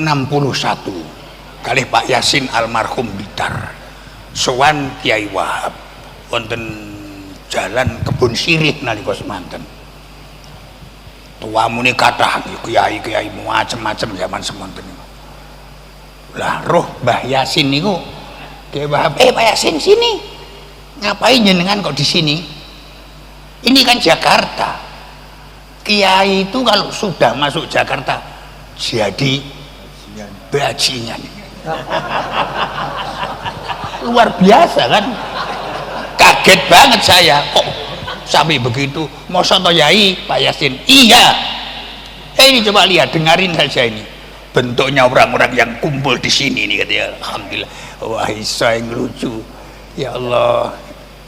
kalih Pak Yasin almarhum Blitar sowan Kiai Wahab wonten jalan Kebun Sirih nalika semanten. Tuamu ini kathah kiai-kiai macam-macam zaman semonten niku. Lah roh Mbah Yasin niku Kiai Wahab, Pak Yasin sini. Ngapain jenengan kok di sini? Ini kan Jakarta. Kiai itu kalau sudah masuk Jakarta jadi bajingan. Luar biasa kan? Kaget banget saya kok sampai begitu. Masa toh Yai Pak Yasin? Iya. Ini coba lihat, dengarin saja ini. Bentuknya orang-orang yang kumpul di sini nih katanya. Alhamdulillah. Wah, saya yang lucu. Ya Allah,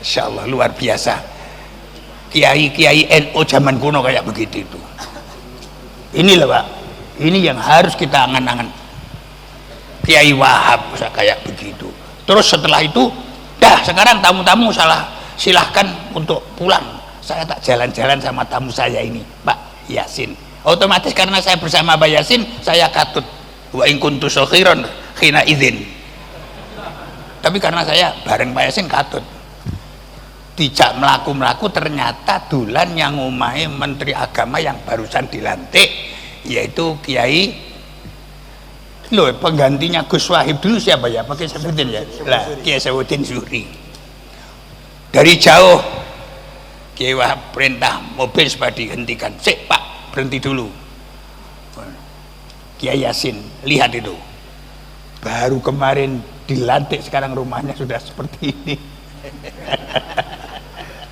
Insya Allah luar biasa. Kiai-kiai NU zaman kuno kayak begitu itu. Inilah Pak, ini yang harus kita angan-angan. Kiai Wahab kayak begitu. Terus setelah itu, dah sekarang tamu-tamu silahkan untuk pulang. Saya tak jalan-jalan sama tamu saya ini, Pak Yasin. Otomatis karena saya bersama Pak Yasin, saya katut. Wa in kuntu sakhiran khina idzin. Tapi karena saya bareng Pak Yasin katut. Tidak melaku-melaku, ternyata dulan yang ngomai Menteri Agama yang barusan dilantik, yaitu Kiai penggantinya Gus Wahib dulu siapa ya? Pakai sebutin ya. Lah, Kiai Saifuddin Zuhri. Dari jauh Kiai Wahab perintah mobil supaya dihentikan. Sik Pak, berhenti dulu. Kiai Yasin, lihat itu. Baru kemarin dilantik, sekarang rumahnya sudah seperti ini.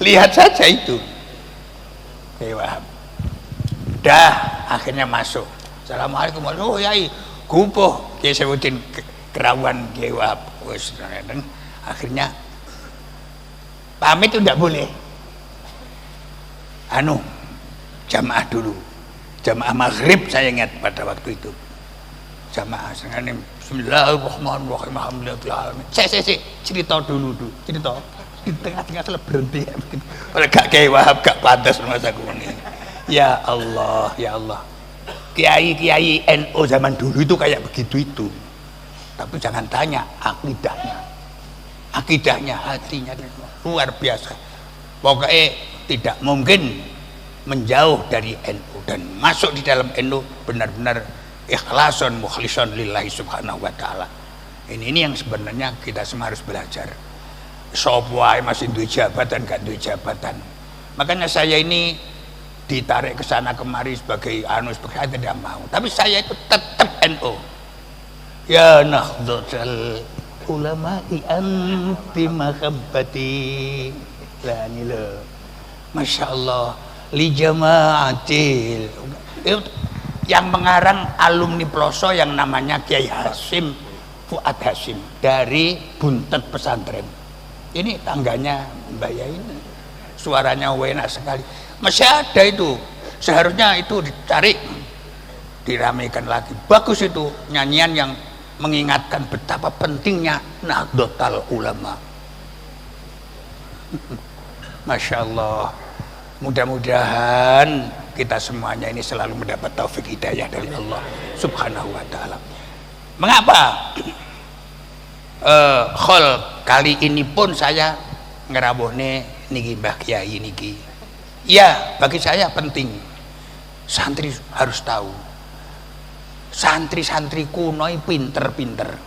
Lihat saja itu. Kiai Wahab. Dah, akhirnya masuk. Assalamualaikum. Oh Yai, gupuh Kiai Saifuddin kerawan Kiai Wahab. Akhirnya pamit itu tidak boleh. Jamaah dulu, jamaah maghrib saya ingat pada waktu itu. Jamaah sengaja Bismillahirrahmanirrahim, alhamdulillah. Saya cerita dulu cerita di tengah-tengah salah berhenti. Oleh gak Kiai Wahab gak pantas masa ini. Ya Allah, ya Allah. Kiai-kiai NU zaman dulu itu kayak begitu itu. Tapi jangan tanya akidahnya, hatinya luar biasa. Pokoknya tidak mungkin menjauh dari NU dan masuk di dalam NU benar-benar ikhlason mukhlison lillahi subhanahu wa ta'ala. Ini yang sebenarnya kita semua harus belajar. sapa wae masih duwe jabatan gak duwe jabatan. Makanya saya ini ditarik ke sana kemari sebagai saya tidak mau. Tapi saya itu tetap NU. Ya Nahdlatul Ulama anti mahabbati. Lah ini loh. Masya Allah li jamaatil. Yang mengarang alumni Ploso yang namanya Kiai Hasim Fuad Hasim dari Buntet Pesantren. Ini tangganya Mbak Yai ini. Suaranya enak sekali. Masih ada itu. Seharusnya itu dicari, diramaikan lagi. Bagus itu nyanyian yang mengingatkan betapa pentingnya Nahdlatul Ulama. Masya Allah. Mudah-mudahan kita semuanya ini selalu mendapat taufik hidayah dari Allah Subhanahu wa ta'ala. Mengapa khol kali ini pun saya ngerawuhne niki Mbah Kyai niki? Ya, bagi saya penting. Santri harus tahu. Santri-santri kuno pinter-pinter.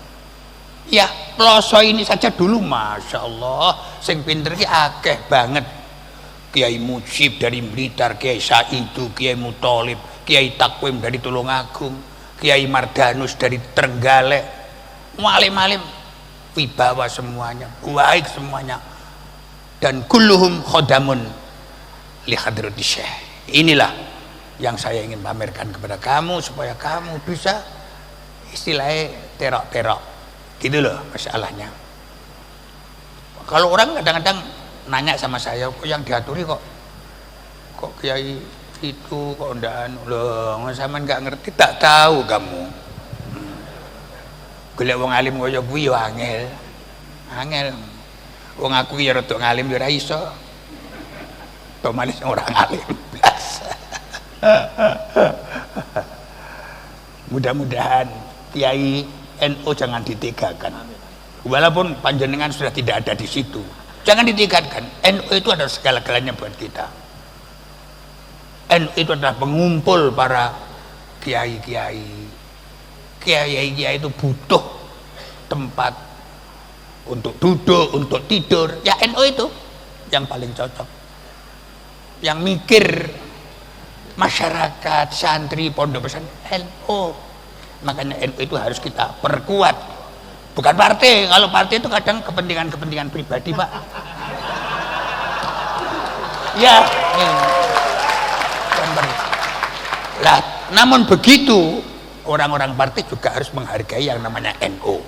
Ya, Ploso ini saja dulu Masya Allah sing pinter ki akeh banget. Kiai Mujib dari Blitar, Kiai Saidu, Kiai Mutolib, Kiai Takwim dari Tulungagung, Kiai Mardanus dari Trenggalek, alim-alim wibawa semuanya, baik semuanya, dan kulluhum khodamun li hadrati syekh. Inilah yang saya ingin pamerkan kepada kamu supaya kamu bisa istilahnya terok-terok gitu loh masalahnya. Kalau orang kadang-kadang nanya sama saya, kok yang diaturi kok Kiai itu kok ndak loh, sampean nggak ngerti, tak tahu kamu. Golek wong alim kaya kuwi yo angel. Angel. Wong aku ya rada ngalim yo ora iso. To manis orang alim blas. Mudah-mudahan Kiai NU jangan ditigakan. Walaupun panjenengan sudah tidak ada di situ. Jangan ditingkatkan. NU itu adalah segala-galanya buat kita. NU itu adalah pengumpul para kiai-kiai. Kiai-kiai itu butuh tempat untuk duduk, untuk tidur. Ya NU itu yang paling cocok. Yang mikir masyarakat, santri, pondok pesantren NU. Makanya NU itu harus kita perkuat. Bukan partai. Kalau partai itu kadang kepentingan-kepentingan pribadi, Pak. Ya. Lah, namun begitu orang-orang partai juga harus menghargai yang namanya NU.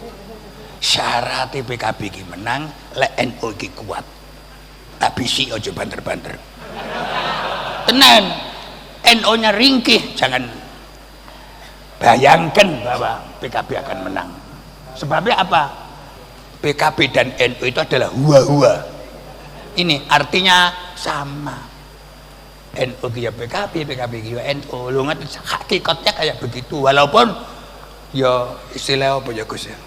Syarat PKB ki menang, lek NU ki kuat. Tapi si ojo banter-banter. Tenan, NU-nya ringkih, jangan bayangkan bahwa PKB akan menang. Sebabnya apa? PKB dan NU itu adalah hua-hua. Ini artinya sama. NU ya PKB, PKB ya NU. Lu ngerti hakikatnya kayak begitu. Walaupun ya istilah apa ya Gus ya.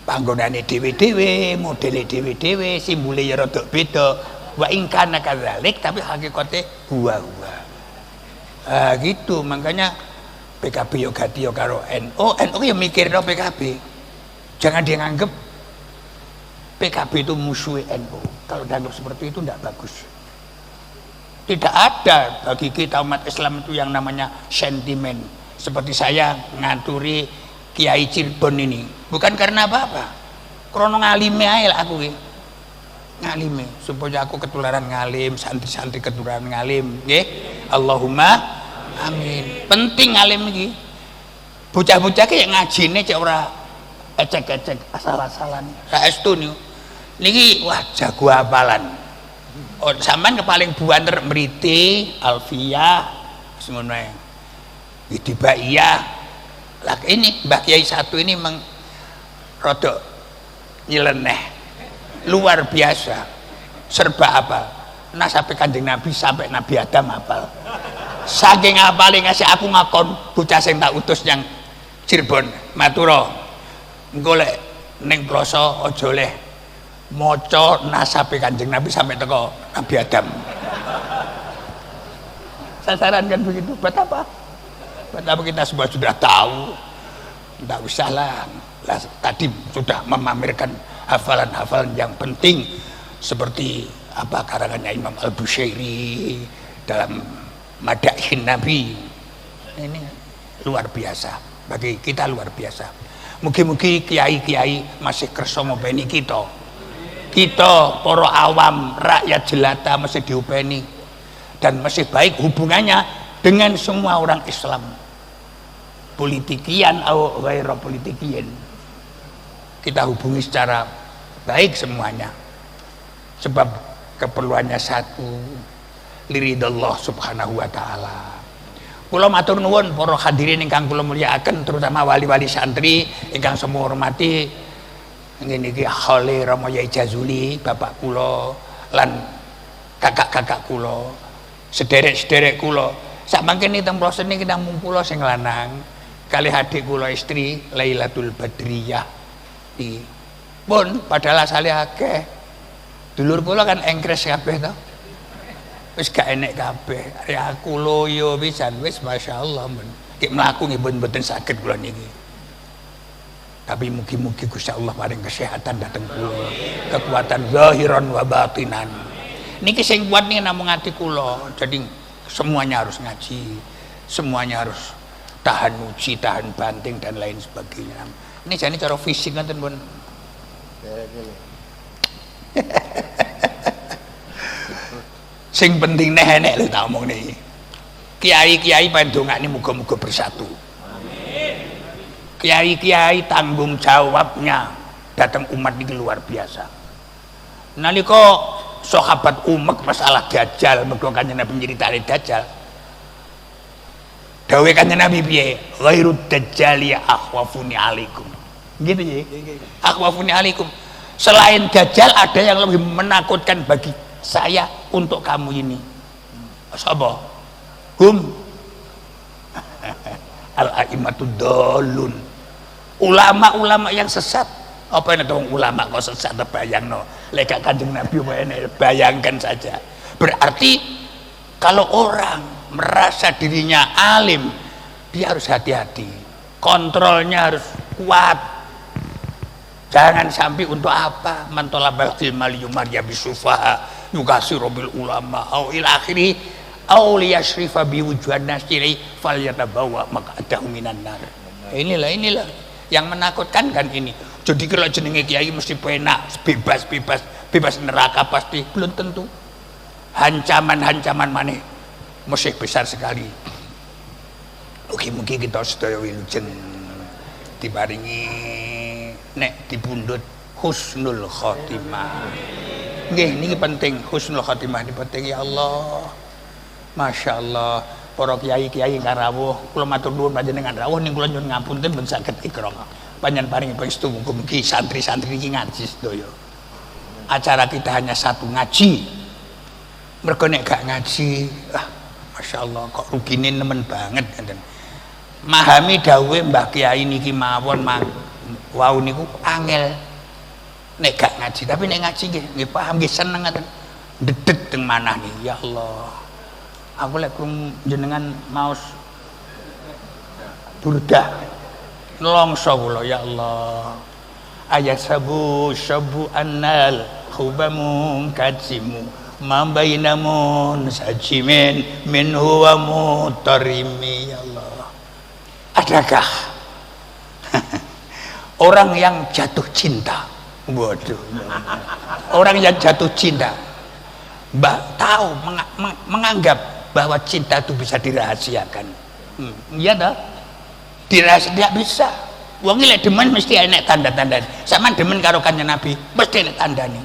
Panggonane dhewe-dhewe, modele dhewe-dhewe, simbole ya rada beda. Wa in kana kadzalik, tapi hakikatnya hua-hua. Gitu makanya PKB yo ganti yo karo NU, NU ya mikirno PKB. Jangan dia nganggep PKB itu musuh NU. Kalau dianggap seperti itu tidak bagus. Tidak ada bagi kita umat Islam itu yang namanya sentimen. Seperti saya nganturi Kiai Cirebon ini, bukan karena apa-apa. Krono ngalime ae lah aku iki. Ngalime supaya aku ketularan ngalim, santri-santri ketularan ngalim, nggih. Allahumma amin. Penting ngalim iki. Bocah-bocah ki yang ngajine cek ora ecek-ecek asal-asalan. Saestu niku. Niki wah jago hafalan. Oh, sampean kepaling buanter mriti, Alfiyah, ngono ae. Idibaiyah. Lah ini Mbah Kiai satu ini rodok nyeleneh. Luar biasa. Serba apa? Nasabe Kanjeng Nabi sampai Nabi Adam hafal. Saking hafale ngasih aku ngakon bocah sing tak utus yang Cirebon, matura. Engko lek ning Ploso aja oleh maca nasabe Kanjeng Nabi sampai teko Nabi Adam. Sasaran kan begitu. Buat apa? Buat apa kita semua sudah tahu? Tidak usah lah. Tadi sudah memamerkan hafalan-hafalan yang penting seperti apa karangannya Imam Al-Bushairi dalam Madahin Nabi. Ini luar biasa bagi kita, luar biasa. Mugi-mugi kiai-kiai masih kersa ngopeni kita para awam rakyat jelata masih diupeni dan masih baik hubungannya dengan semua orang Islam, politikian atau ghairu politikian, kita hubungi secara baik semuanya, sebab keperluannya satu, liridallah subhanahu wa ta'ala. Kula matur nuwun para hadirin ingkang kula mulyakaken, terutama wali-wali santri ingkang semua hormati, ngene iki Khali Rama Yai Jazuli, bapak kula lan kakak-kakak kula, sederek-sederek kula. Sak mangkene teng plosen niki namung kula sing lanang kalih adik kula istri Lailatul Badriyah. Pun padahal asale akeh. Dulur kula kan engkres kabeh to. Wis gak enek kabeh. Ya aku loyo pisan wis masyaallah men. Ki mlaku nggih mboten saged kula niki. Tapi mugi-mugi Gusti Allah paring kesehatan dateng kula, kekuatan zahiran wa batinan. Niki sing kuat niki namung ati kula. Jadi semuanya harus ngaji, semuanya harus tahan uji, tahan banting dan lain sebagainya. Ini jane cara fisik ngoten pun. Sing penting enek lho tak omong niki. Kiai-kiai pandongane muga-muga bersatu. Kiai-kiai tanggung jawabnya datang umat ini luar biasa. Nalika sahabat umek masalah dajjal, mergo Kanjeng Nabi nyeritani dajjal. Dawuh Kanjeng Nabi piye? Ghairud dajjali akhwafuni alaikum. Gitu ya. Akhwafuni alaikum. Selain dajjal ada yang lebih menakutkan bagi saya untuk kamu ini. Sapa? Al-a'immatud dallun. Ulama-ulama yang sesat. Apa ini dong ulama kok sesat, bayangno lek Kanjeng Nabi bayangkan saja. Berarti kalau orang merasa dirinya alim, dia harus hati-hati, kontrolnya harus kuat. Jangan sampai untuk apa mantolabal ilma liyumariya bisufaha yukasiru bil ulama au ila akhiri au liyashrifa biwujuhan nasiri falyatabawa maq'adahu minan nar. Inilah yang menakutkan kan ini. Jadi kalau jenenge kiai mesti penak, bebas neraka pasti belum tentu. Ancaman maneh mesti besar sekali. Mugi-mugi kita sedaya wilujeng diparingi nek dipundhut husnul khotimah. Nggih niki penting, husnul khotimah ini penting ya Allah. Masya Allah, para kiai-kiai ingkang rawuh, kula matur nuwun panjenengan rawuh ning kula nyuwun ngapunten ben saged ikrong. Panjenengan paringi pangestu mugi-mugi santri-santri iki ngaji sedaya. Acara kita hanya satu, ngaji. Mergo nek gak ngaji, Masya Allah kok rugine nemen banget enten. Mahami dawuhe Mbah Kiai niki mawon wau niku angel nek gak ngaji, tapi nek ngaji nggih paham nggih seneng ngaten. Dedet teng manah nih ya Allah. Aku lek jenengan maos burdah nelongso kula ya Allah. Ayat sabu annal khubamun kajimu mambainamun sajimin min huwa mutarimi ya Allah. Adakah orang yang jatuh cinta, waduh, orang yang jatuh cinta tahu menganggap bahwa cinta itu bisa dirahasiakan? Iya dah, dirahasiakan tidak bisa. Wong lek demen mesti enek tanda-tanda. Sama demen karo Kanjeng Nabi mesti enek tandane.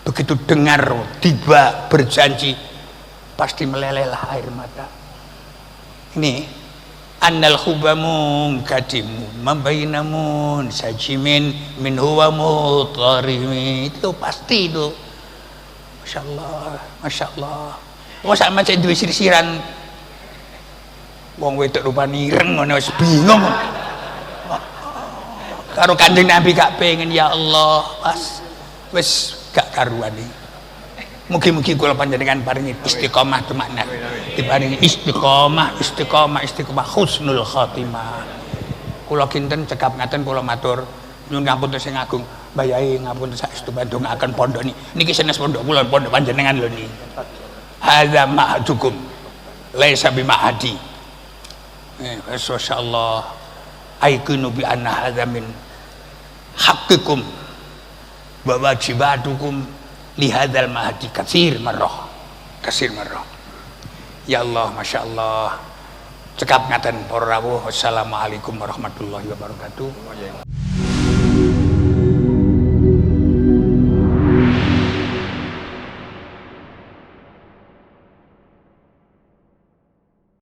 Begitu dengar tiba berjanji pasti melelehlah air mata. Ini annal khubamun kadimu mambainamun sajimin min huwa mutarimi, itu pasti itu. Masya Allah, Masya Allah. Wong sak macam duwe sirsiran wong wedok rupane ireng ngono wis bingung. Karo Kanjeng Nabi gak pengen ya Allah, pas wis gak karuan iki. Mugi-mugi kula panjenengan paringi istiqomah temakna. Diparingi istiqomah husnul khotimah. Kula kinten cekap ngaten kula matur nyuwun ngapunten sing agung. Mbah Yai ngapun saestu ndongaaken pondok niki senes pondok kula pondok panjenengan lho niki. Hadza ma'adukum laisa bima'adi. Masyaallah. Aikunu bi anna hadza min haqqikum wa wajibatukum li hadzal ma'adi katsir marrah. Ya Allah, masyaallah. Cekap ngaten para rawuh. Wassalamualaikum warahmatullahi wabarakatuh.